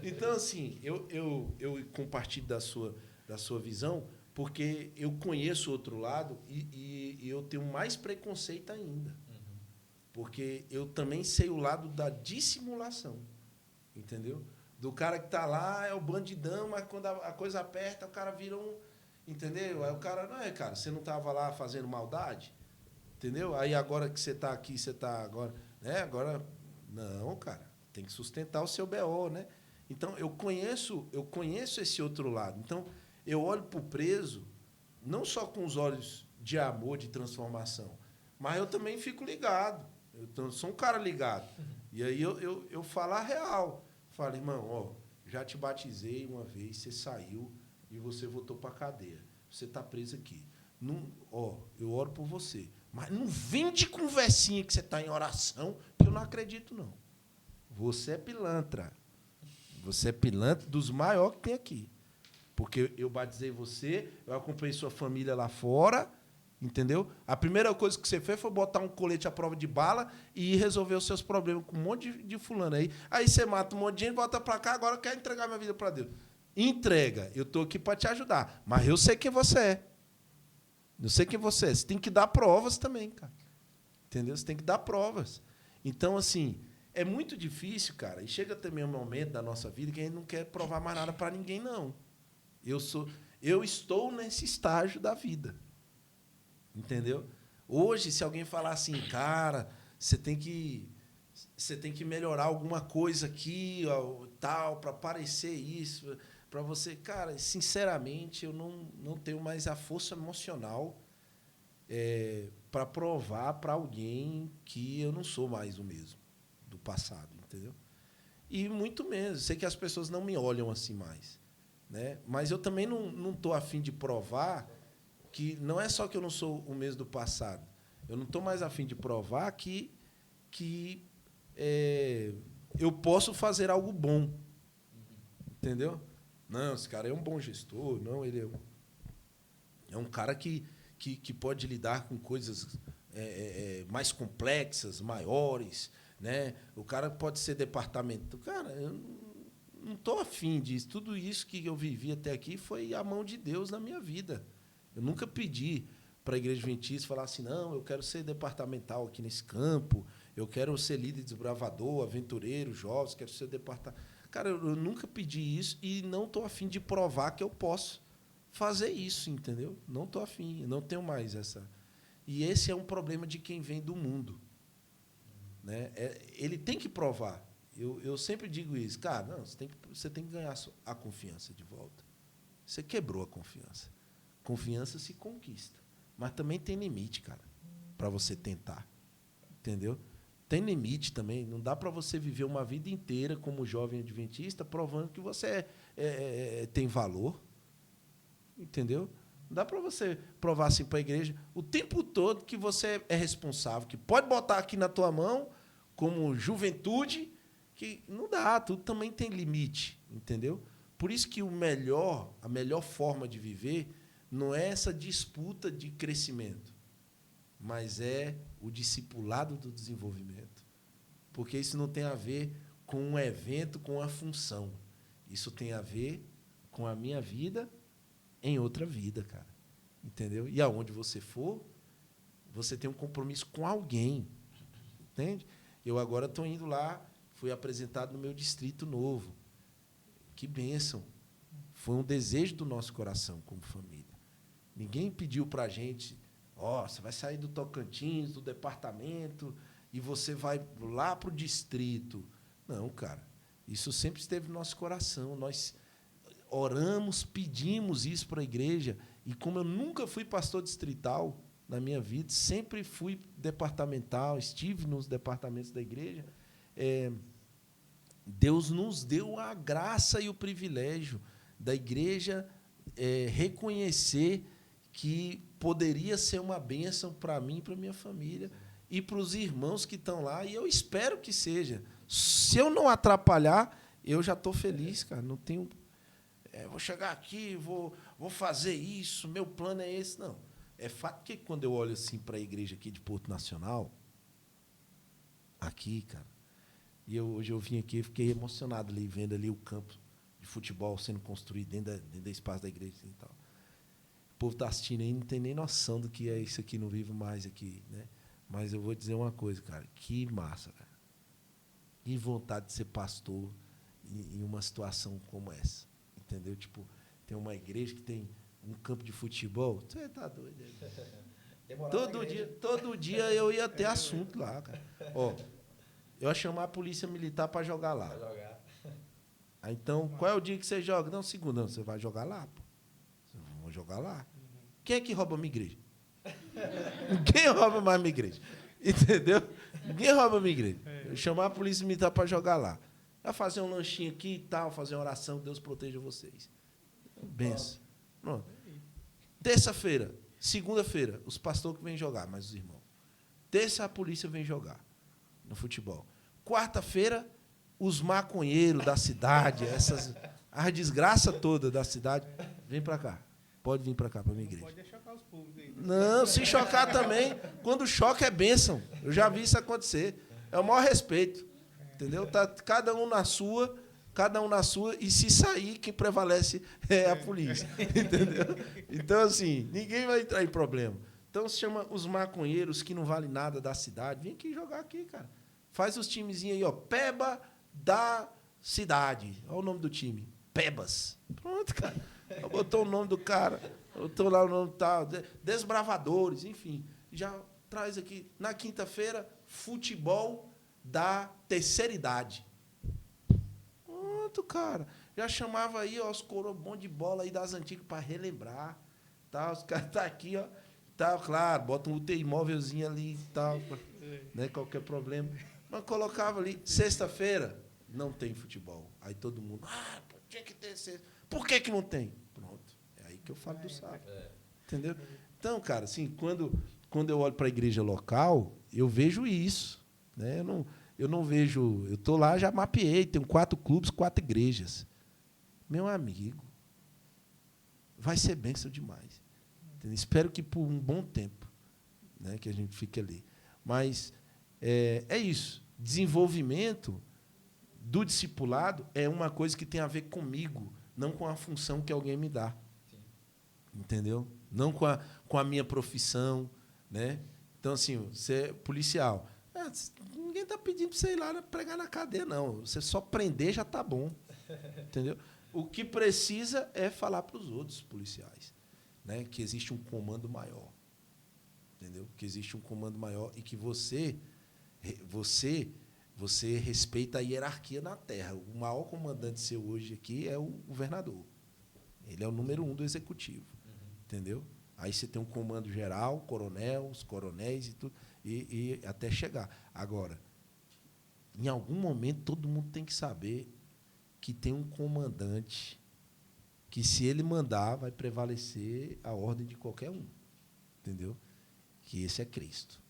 Então, assim, eu compartilho da sua visão, porque eu conheço o outro lado e eu tenho mais preconceito ainda. Porque eu também sei o lado da dissimulação, entendeu? Do cara que está lá, é o bandidão, mas quando a coisa aperta, o cara vira um... Entendeu? Aí o cara, não, cara, você não estava lá fazendo maldade? Entendeu? Aí agora que você está aqui, você está agora... Né? Agora, não, cara, tem que sustentar o seu BO, né? Então, eu conheço esse outro lado. Então, eu olho para o preso, não só com os olhos de amor, de transformação, mas eu também fico ligado. Eu sou um cara ligado. E aí eu falo a real. Falo, irmão, já te batizei uma vez, você saiu e você voltou para a cadeia. Você está preso aqui. Não, eu oro por você. Mas não vem de conversinha que você está em oração, que eu não acredito, não. Você é pilantra. Você é pilantra dos maiores que tem aqui. Porque eu batizei você, eu acompanhei sua família lá fora, entendeu? A primeira coisa que você fez foi botar um colete à prova de bala e ir resolver os seus problemas com um monte de fulano aí. Aí você mata um monte de gente, volta para cá, agora eu quero entregar minha vida para Deus. Entrega. Eu estou aqui para te ajudar. Mas eu sei quem você é. Eu sei quem você é. Você tem que dar provas também, cara. Entendeu? Você tem que dar provas. Então, assim, é muito difícil, cara. E chega também um momento da nossa vida que a gente não quer provar mais nada para ninguém, não. Eu estou nesse estágio da vida. Entendeu? Hoje, se alguém falar assim, cara, você tem que melhorar alguma coisa aqui, tal, para parecer isso, para você... Cara, sinceramente, eu não tenho mais a força emocional para provar para alguém que eu não sou mais o mesmo do passado, entendeu? E muito menos. Sei que as pessoas não me olham assim mais. Né? Mas eu também não estou a fim de provar que não é só que eu não sou o mesmo do passado. Eu não estou mais a fim de provar que eu posso fazer algo bom. Entendeu? Não, esse cara é um bom gestor. Não, ele é um cara que pode lidar com coisas mais complexas, maiores. Né? O cara pode ser departamento. Cara, eu não estou afim disso. Tudo isso que eu vivi até aqui foi a mão de Deus na minha vida. Eu nunca pedi para a Igreja Adventista falar assim, não, eu quero ser departamental aqui nesse campo, eu quero ser líder desbravador, aventureiro, jovens, quero ser departamental. Cara, eu nunca pedi isso e não estou afim de provar que eu posso fazer isso, entendeu? Não estou afim, não tenho mais essa. E esse é um problema de quem vem do mundo. Né? Ele tem que provar. Eu sempre digo isso. Cara, não, você tem que ganhar a confiança de volta. Você quebrou a confiança. Confiança se conquista. Mas também tem limite, cara, para você tentar. Entendeu? Tem limite também. Não dá para você viver uma vida inteira como jovem adventista provando que você tem valor. Entendeu? Não dá para você provar assim para a igreja o tempo todo que você é responsável, que pode botar aqui na tua mão como juventude, que não dá, tudo também tem limite, entendeu? Por isso que a melhor forma de viver não é essa disputa de crescimento, mas é o discipulado do desenvolvimento. Porque isso não tem a ver com um evento, com a função. Isso tem a ver com a minha vida em outra vida, cara. Entendeu? E aonde você for, você tem um compromisso com alguém. Entende? Eu agora estou indo lá, fui apresentado no meu distrito novo. Que bênção. Foi um desejo do nosso coração como família. Ninguém pediu para a gente, você vai sair do Tocantins, do departamento, e você vai lá para o distrito. Não, cara. Isso sempre esteve no nosso coração. Nós oramos, pedimos isso para a igreja. E como eu nunca fui pastor distrital, na minha vida, sempre fui departamental, estive nos departamentos da igreja. Deus nos deu a graça e o privilégio da igreja reconhecer que poderia ser uma bênção para mim e para minha família e para os irmãos que estão lá, e eu espero que seja. Se eu não atrapalhar, eu já estou feliz, cara. Não tenho... vou chegar aqui, vou fazer isso, meu plano é esse. Não. É fato que quando eu olho assim para a igreja aqui de Porto Nacional, aqui, cara, e hoje eu vim aqui, fiquei emocionado ali, vendo ali o campo de futebol sendo construído dentro do espaço da igreja e tal. O povo está assistindo aí, não tem nem noção do que é isso aqui, não vivo mais aqui, né? Mas eu vou dizer uma coisa, cara, que massa, cara. Que vontade de ser pastor em uma situação como essa, entendeu? Tipo, tem uma igreja que tem um campo de futebol, você tá doido? Todo dia eu ia ter assunto lá, cara. Ó, eu ia chamar a polícia militar para jogar lá. Aí, então, qual é o dia que você joga? Não, segunda, não, você vai jogar lá, pô. Vamos jogar lá. Quem é que rouba a minha igreja? Ninguém rouba mais a minha igreja. Entendeu? Ninguém rouba a minha igreja. Eu chamar a polícia militar para jogar lá. Vai fazer um lanchinho aqui e tal, fazer uma oração, Deus proteja vocês. Benção. Pronto. Terça-feira, segunda-feira, os pastores que vêm jogar, mas os irmãos. Terça, a polícia vem jogar no futebol. Quarta-feira, os maconheiros da cidade, a desgraça toda da cidade, vem para cá. Pode vir para cá, para a minha igreja. Não pode chocar os públicos aí. Não, se chocar também, quando choca é bênção. Eu já vi isso acontecer. É o maior respeito. Entendeu? Tá cada um na sua, e se sair, quem prevalece é a polícia. Entendeu? Então, assim, ninguém vai entrar em problema. Então, se chama os maconheiros, que não valem nada da cidade, vem aqui jogar aqui, cara. Faz os timezinhos aí, ó. Peba da cidade. Olha o nome do time. Pebas. Pronto, cara. Botou o nome do cara, botou lá o nome tal, Desbravadores, enfim. Já traz aqui. Na quinta-feira, futebol da terceira idade. Pronto, cara. Já chamava aí, ó, os coroa bom de bola aí das antigas para relembrar. Tá? Os caras tá aqui, ó. Tá, claro, bota um UTI móvelzinho ali e tal, né? Qualquer problema. Mas colocava ali. Sexta-feira, não tem futebol. Aí todo mundo, tinha que ter sexta. Por que não tem? Pronto. É aí que eu falo do sábado. Entendeu? Então, cara, assim, quando eu olho para a igreja local, eu vejo isso. Né? Eu não vejo... Eu estou lá, já mapeei, tenho 4 clubes, 4 igrejas. Meu amigo, vai ser bênção demais. Entendeu? Espero que por um bom tempo, né, que a gente fique ali. Mas é isso. Desenvolvimento do discipulado é uma coisa que tem a ver comigo, não com a função que alguém me dá. Sim. Entendeu? Não com a minha profissão. Né? Então, assim, você é policial. Ninguém está pedindo para você ir lá pregar na cadeia, não. Você só prender já está bom. Entendeu? O que precisa é falar para os outros policiais, né, que existe um comando maior. Entendeu? Que existe um comando maior e que você respeita a hierarquia na terra. O maior comandante seu hoje aqui é o governador. Ele é o número 1 do executivo. Entendeu? Aí você tem um comando geral, coronel, os coronéis e tudo, e até chegar. Agora, em algum momento, todo mundo tem que saber que tem um comandante que, se ele mandar, vai prevalecer a ordem de qualquer um. Entendeu? Que esse é Cristo.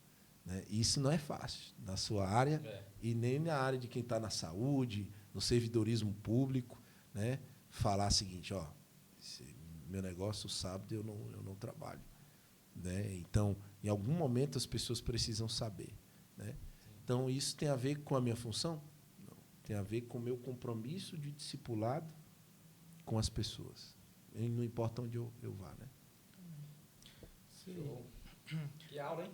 Né? Isso não é fácil na sua área e nem na área de quem está na saúde, no servidorismo público, né? Falar o seguinte, ó, meu negócio sábado eu não trabalho, né? Então, em algum momento as pessoas precisam saber, né? Então, isso tem a ver com a minha função? Não. Tem a ver com o meu compromisso de discipulado com as pessoas. E não importa onde eu vá, né? Show. Que aula, hein?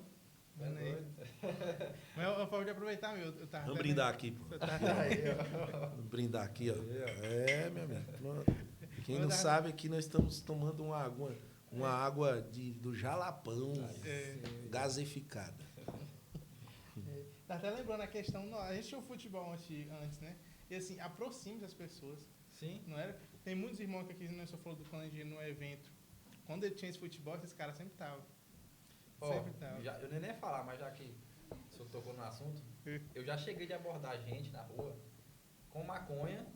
Mas eu falo de aproveitar, meu. Vamos brindar aqui, pô. Vamos brindar aqui, ó. Meu amigo. Quem não sabe, aqui nós estamos tomando uma água do Jalapão, gaseificada. Tá até lembrando a questão, a gente tinha o futebol antes, né? E assim, aproxime as pessoas. Sim. Não era? Tem muitos irmãos que aqui, nós só falou do quando a gente ia no evento. Quando ele tinha esse futebol, esses caras sempre estavam. Ó, Sempre tá. eu nem ia falar, mas já que o senhor tocou no assunto, eu já cheguei de abordar gente na rua com maconha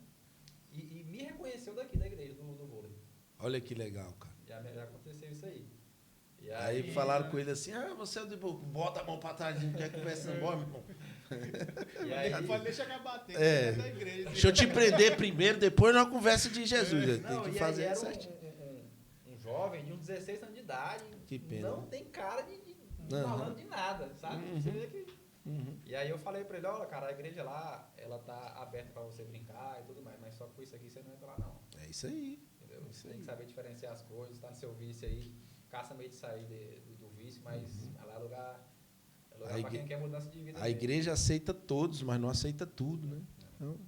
e me reconheceu daqui da igreja, do vôlei. Olha que legal, cara. Já aconteceu isso aí. E Aí falaram com ele assim, você é do Ibope, bota a mão pra trás, não quer conversa embora, meu irmão. E aí, Pode deixar que batendo da igreja. Deixa eu te prender primeiro, depois nós conversa de Jesus. não, Tem que e fazer aí isso era certinho. um jovem de uns 16 anos de idade. Que pena. Não tem cara de Uhum. falando de nada, sabe? Uhum. Você vê que... Uhum. E aí eu falei pra ele, olha, cara, a igreja lá, ela tá aberta pra você brincar e tudo mais, mas só com isso aqui você não entra lá, não. É isso aí. Entendeu? Isso Você tem aí. que saber diferenciar as coisas, tá no seu vício aí, caça meio de sair do vício, mas lá é lugar pra quem quer mudança de vida. A igreja aceita todos, mas não aceita tudo, né? Então,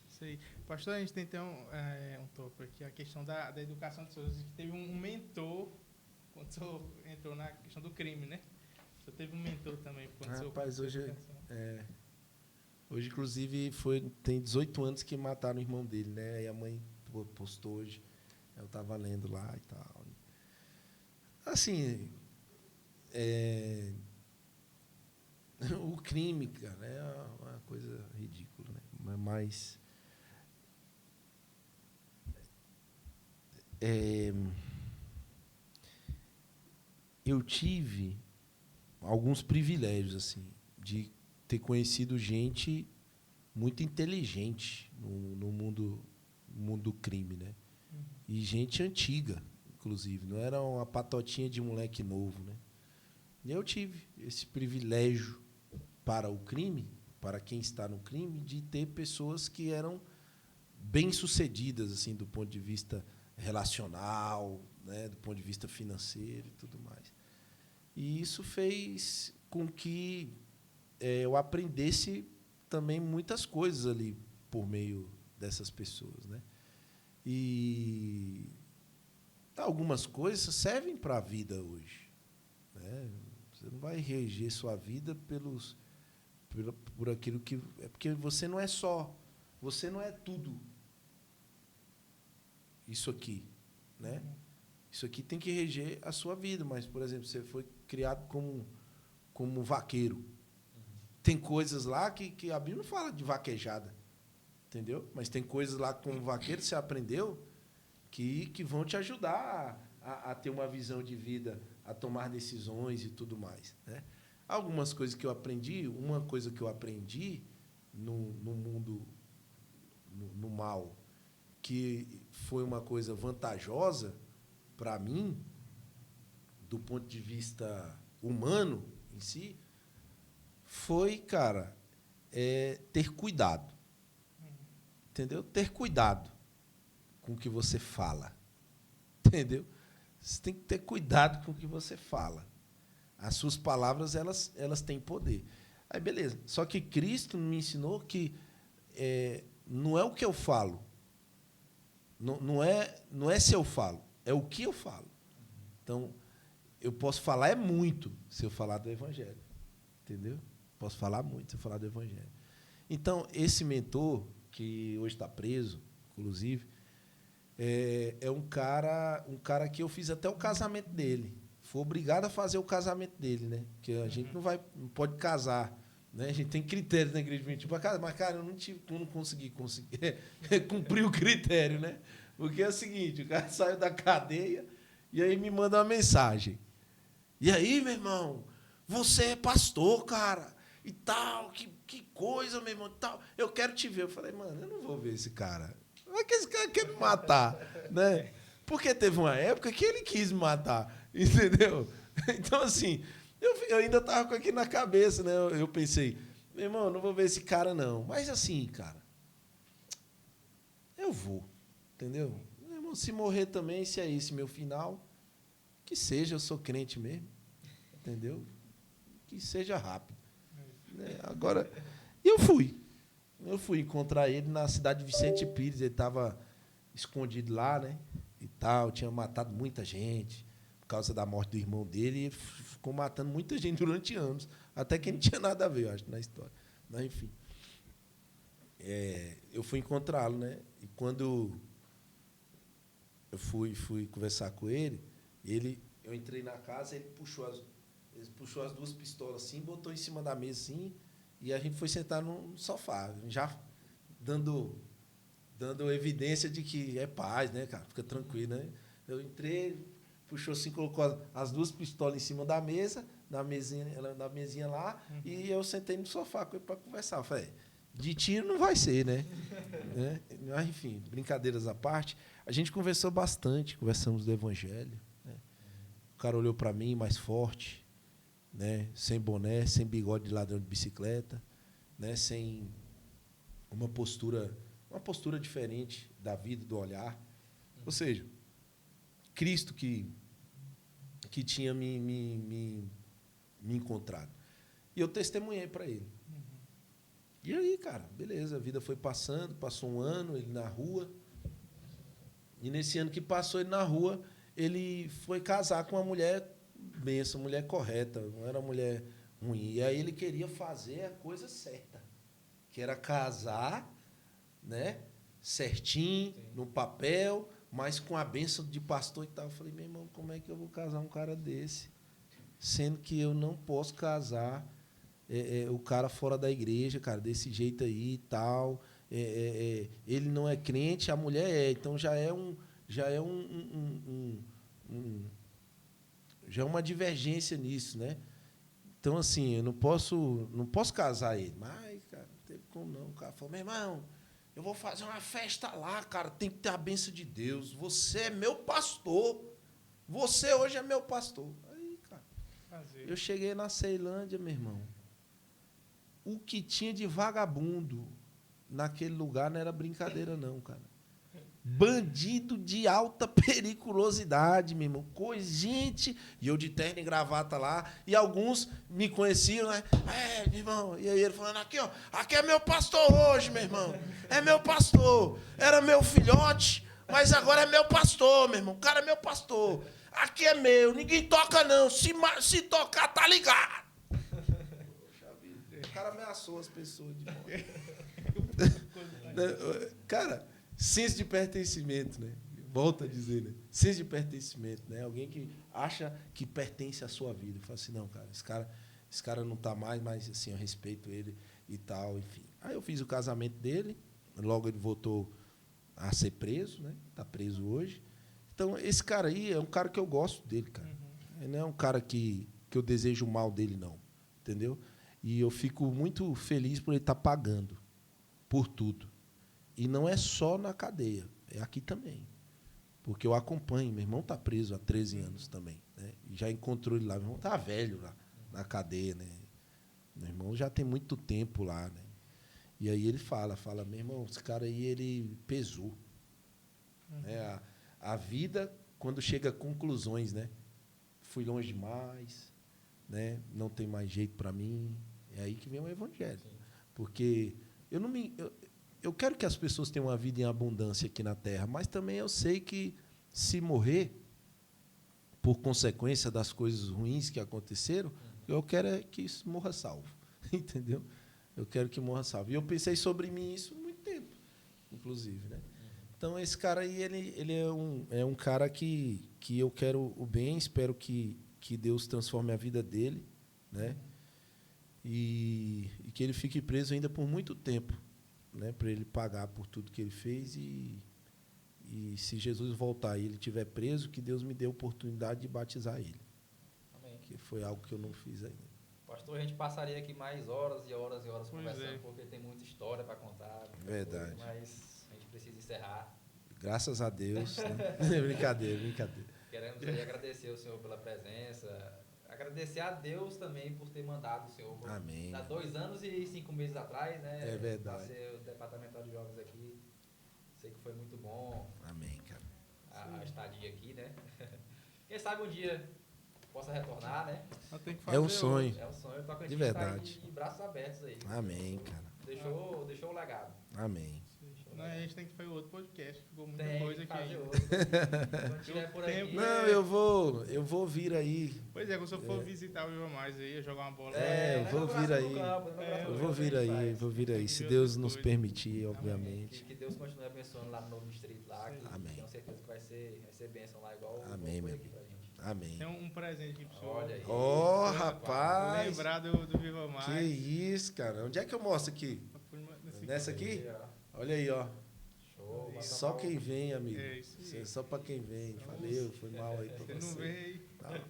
Isso aí. Pastor, a gente tem um tópico aqui, a questão da educação de pessoas. Teve um mentor, quando o senhor entrou na questão do crime, né? O senhor teve um mentor também. Rapaz, hoje inclusive, tem 18 anos que mataram o irmão dele, né? Aí a mãe postou hoje, eu estava lendo lá e tal. Assim, o crime, cara, é uma coisa ridícula, né? Mas eu tive alguns privilégios, assim, de ter conhecido gente muito inteligente no mundo do crime, né? E gente antiga, inclusive, não era uma patotinha de moleque novo, né? E eu tive esse privilégio para o crime, para quem está no crime, de ter pessoas que eram bem-sucedidas, assim, do ponto de vista relacional, né, do ponto de vista financeiro e tudo mais. E isso fez com que eu aprendesse também muitas coisas ali por meio dessas pessoas, né? E algumas coisas servem para a vida hoje, né? Você não vai reger sua vida por aquilo que... É porque você não é tudo isso aqui, né? Isso aqui tem que reger a sua vida, mas, por exemplo, você foi criado como vaqueiro. Tem coisas lá que a Bíblia não fala de vaquejada, entendeu? Mas tem coisas lá como vaqueiro que você aprendeu que vão te ajudar a ter uma visão de vida, a tomar decisões e tudo mais, né? Algumas coisas que eu aprendi, uma coisa que eu aprendi no mundo, no mal, que foi uma coisa vantajosa para mim, do ponto de vista humano em si, foi, cara, ter cuidado. Entendeu? Ter cuidado com o que você fala. Entendeu? Você tem que ter cuidado com o que você fala. As suas palavras, elas têm poder. Aí, beleza. Só que Cristo me ensinou que não é o que eu falo. Não é se eu falo. É o que eu falo. Então, eu posso falar muito se eu falar do Evangelho. Entendeu? Posso falar muito se eu falar do Evangelho. Então, esse mentor, que hoje está preso, inclusive, é um cara que eu fiz até o casamento dele. Fui obrigado a fazer o casamento dele, né? Porque a gente não pode casar, né? A gente tem critérios na igreja primitiva para casar, mas, cara, eu não consegui cumprir o critério, né? Porque é o seguinte, o cara saiu da cadeia e aí me manda uma mensagem. E aí, meu irmão, você é pastor, cara, e tal, que coisa, meu irmão, tal. Eu quero te ver. Eu falei, mano, eu não vou ver esse cara. Como é que esse cara quer me matar, né? Porque teve uma época que ele quis me matar, entendeu? Então, assim, eu ainda estava com aquilo na cabeça, né? Eu pensei, meu irmão, não vou ver esse cara, não. Mas, assim, cara, eu vou, entendeu? Meu irmão, se morrer também, se é esse meu final, que seja, eu sou crente mesmo, entendeu? Que seja rápido. Né? Agora, eu fui encontrar ele na cidade de Vicente Pires, ele estava escondido lá, né? E tal, tinha matado muita gente por causa da morte do irmão dele, e ele ficou matando muita gente durante anos, até que não tinha nada a ver, eu acho, na história. Mas, enfim, eu fui encontrá-lo, né? E quando eu fui conversar com ele, Eu entrei na casa, ele puxou as duas pistolas assim, botou em cima da mesa assim, e a gente foi sentar no sofá, já dando evidência de que é paz, né, cara? Fica tranquilo, né? Eu entrei, puxou assim, colocou as duas pistolas em cima da mesa, na mesinha lá, e eu sentei no sofá com ele para conversar. Eu falei, de tiro não vai ser, né? Mas, enfim, brincadeiras à parte, a gente conversou bastante, conversamos do Evangelho. Né? O cara olhou para mim mais forte, né? Sem boné, sem bigode de ladrão de bicicleta, né? Sem uma postura diferente da vida, do olhar. Ou seja, Cristo que tinha me encontrado. E eu testemunhei para ele. E aí, cara, beleza, a vida foi passando, passou um ano, ele na rua. E nesse ano que passou ele na rua, ele foi casar com uma mulher benção, mulher correta, não era uma mulher ruim. E aí ele queria fazer a coisa certa, que era casar, né, certinho, sim, no papel, mas com a bênção de pastor e tal. Eu falei, meu irmão, como é que eu vou casar um cara desse? Sendo que eu não posso casar o cara fora da igreja, cara, desse jeito aí e tal. Ele não é crente, a mulher é. Então já é uma divergência nisso, né? Então, assim, eu não posso casar ele. Mas, cara, não teve como não. O cara falou, meu irmão, eu vou fazer uma festa lá, cara, tem que ter a bênção de Deus. Você é meu pastor. Você hoje é meu pastor. Aí, cara, eu cheguei na Ceilândia, meu irmão. O que tinha de vagabundo naquele lugar não era brincadeira, não, cara. Bandido de alta periculosidade, meu irmão. Gente, e eu de terno e gravata lá, e alguns me conheciam, né? Meu irmão, e aí ele falando, aqui, ó, aqui é meu pastor hoje, meu irmão. É meu pastor. Era meu filhote, mas agora é meu pastor, meu irmão. O cara é meu pastor. Aqui é meu, ninguém toca, não. Se tocar, tá ligado. O cara ameaçou as pessoas de morte. Cara, senso de pertencimento, né? Volto a dizer, né? Senso de pertencimento, né? Alguém que acha que pertence à sua vida. Fala assim, não, cara, esse cara não está mais, mas assim, eu respeito ele e tal, enfim. Aí eu fiz o casamento dele, logo ele voltou a ser preso, né? Está preso hoje. Então, esse cara aí é um cara que eu gosto dele, cara. Ele não é um cara que eu desejo o mal dele, não. Entendeu? E eu fico muito feliz por ele estar pagando por tudo. E não é só na cadeia, é aqui também. Porque eu acompanho, meu irmão está preso há 13 anos também. Né? E já encontrou ele lá, meu irmão está velho lá na cadeia. Né? Meu irmão já tem muito tempo lá. Né? E aí ele fala, meu irmão, esse cara aí, ele pesou. Né? A vida, quando chega a conclusões, né? Fui longe demais, né? Não tem mais jeito para mim. É aí que vem o Evangelho. Sim. Porque eu quero que as pessoas tenham uma vida em abundância aqui na Terra, mas também eu sei que, se morrer por consequência das coisas ruins que aconteceram, eu quero é que isso morra salvo. Entendeu? Eu quero que morra salvo. E eu pensei sobre mim isso há muito tempo, inclusive. Né? Então, esse cara aí, ele é um cara que eu quero o bem, espero que Deus transforme a vida dele, né? E que ele fique preso ainda por muito tempo, né, para ele pagar por tudo que ele fez e se Jesus voltar e ele estiver preso, que Deus me dê a oportunidade de batizar ele. Amém. Que foi algo que eu não fiz ainda. Pastor, a gente passaria aqui mais horas e horas e horas conversando, porque tem muita história para contar. Verdade. Coisa, mas a gente precisa encerrar. Graças a Deus. Né? brincadeira. Queremos aí agradecer ao senhor pela presença. Agradecer a Deus também por ter mandado o senhor. Amém. Há 2 anos e 5 meses atrás, né? É verdade. Para ser o departamental de jovens aqui. Sei que foi muito bom. Amém, cara. A estadia aqui, né? Quem sabe um dia possa retornar, né? É um sonho. É um sonho. Eu tô acreditando de verdade. De braços abertos aí. Amém, cara. Deixou o legado. Amém. Não, a gente tem que fazer outro podcast. Ficou muita tem, coisa aqui fazer ainda. outro. Quando tiver por Tempo, aqui. Não, eu vou vir aí. Pois é, quando eu for visitar o Viva Mais aí, jogar uma bola. Eu vou vir aí. Eu vou vir aí, eu vou vir aí. Se Ver Deus outras nos coisas. permitir, obviamente. Que Deus continue abençoando lá no Novo Distrito lá. Que Amém. tenho certeza que vai ser bênção lá, igual Amém, foi meu aqui amigo. pra gente. Amém. Tem um presente aqui pro senhor. Olha aí. Ó, rapaz. Lembrar do Viva Mais. Que isso, cara. Onde é que eu mostro aqui? Nessa aqui? Olha aí, ó. Show. Vai Só tomar quem vem, amigo. É isso aí. Isso é só pra quem vem. Valeu, foi mal aí pra Você não você. veio. Tá.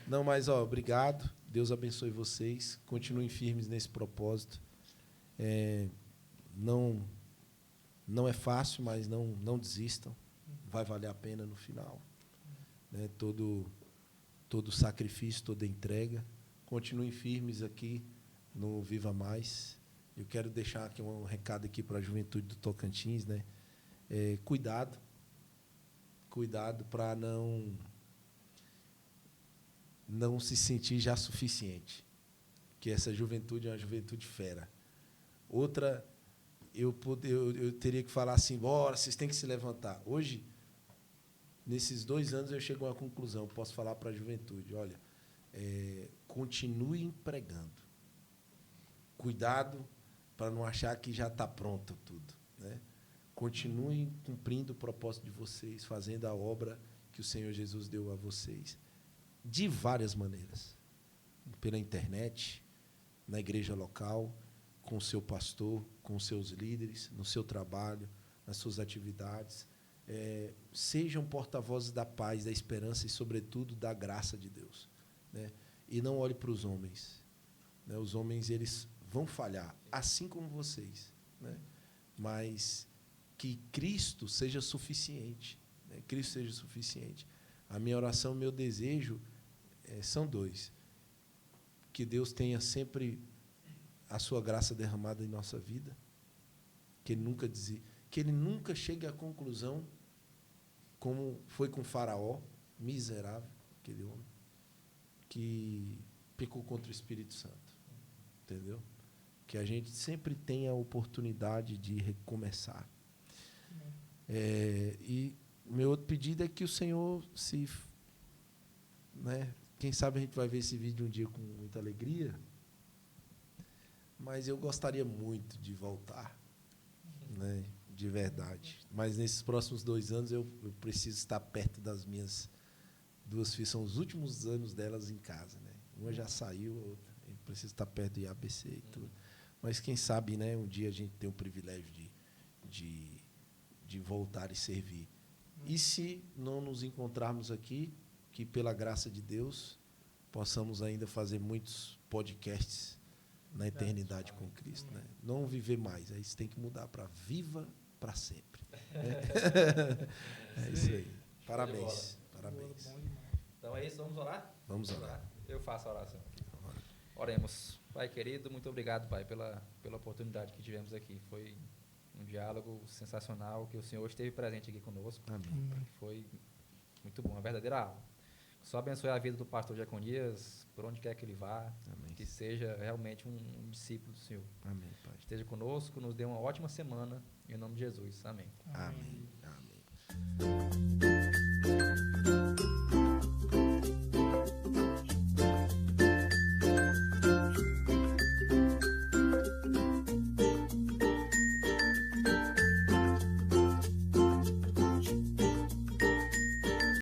Não, mas ó, obrigado. Deus abençoe vocês. Continuem firmes nesse propósito. Não é fácil, mas não desistam. Vai valer a pena no final. Né? Todo sacrifício, toda entrega. Continuem firmes aqui no Viva Mais. Eu quero deixar aqui um recado aqui para a juventude do Tocantins, né? Cuidado para não se sentir já suficiente, que essa juventude é uma juventude fera. Outra, eu teria que falar assim, bora, vocês têm que se levantar. Hoje, nesses 2 anos, eu chego a uma conclusão, posso falar para a juventude, olha, continue pregando. Cuidado para não achar que já está pronto tudo, né? Continuem cumprindo o propósito de vocês, fazendo a obra que o Senhor Jesus deu a vocês, de várias maneiras. Pela internet, na igreja local, com o seu pastor, com os seus líderes, no seu trabalho, nas suas atividades. Sejam porta-vozes da paz, da esperança e, sobretudo, da graça de Deus, né? E não olhe para os homens, né? Os homens, eles vão falhar, assim como vocês, né? Mas que Cristo seja suficiente, né? Cristo seja suficiente. A minha oração, meu desejo são 2. Que Deus tenha sempre a sua graça derramada em nossa vida, que Ele nunca chegue à conclusão, como foi com Faraó, miserável, aquele homem, que pecou contra o Espírito Santo. Entendeu? Que a gente sempre tenha a oportunidade de recomeçar. E meu outro pedido é que o Senhor né, quem sabe a gente vai ver esse vídeo um dia com muita alegria, mas eu gostaria muito de voltar, né, de verdade. Mas nesses próximos 2 anos eu preciso estar perto das minhas 2 filhas, são os últimos anos delas em casa, né? Uma já saiu, a outra. Eu preciso estar perto do IABC e tudo. Mas quem sabe, né, um dia a gente tem o privilégio de voltar e servir. E se não nos encontrarmos aqui, que pela graça de Deus possamos ainda fazer muitos podcasts na eternidade com Cristo, né? Não viver mais, aí você tem que mudar para viva para sempre. É isso aí. Parabéns. Parabéns. Então é isso, vamos orar? Vamos orar. Eu faço a oração aqui. Oremos. Pai querido, muito obrigado, Pai, pela oportunidade que tivemos aqui. Foi um diálogo sensacional, que o Senhor esteve presente aqui conosco. Amém. Foi muito bom, uma verdadeira aula. Só abençoe a vida do pastor Jeconias, por onde quer que ele vá. Amém. Que seja realmente um discípulo do Senhor. Amém, Pai. Esteja conosco, nos dê uma ótima semana, em nome de Jesus. Amém. Amém.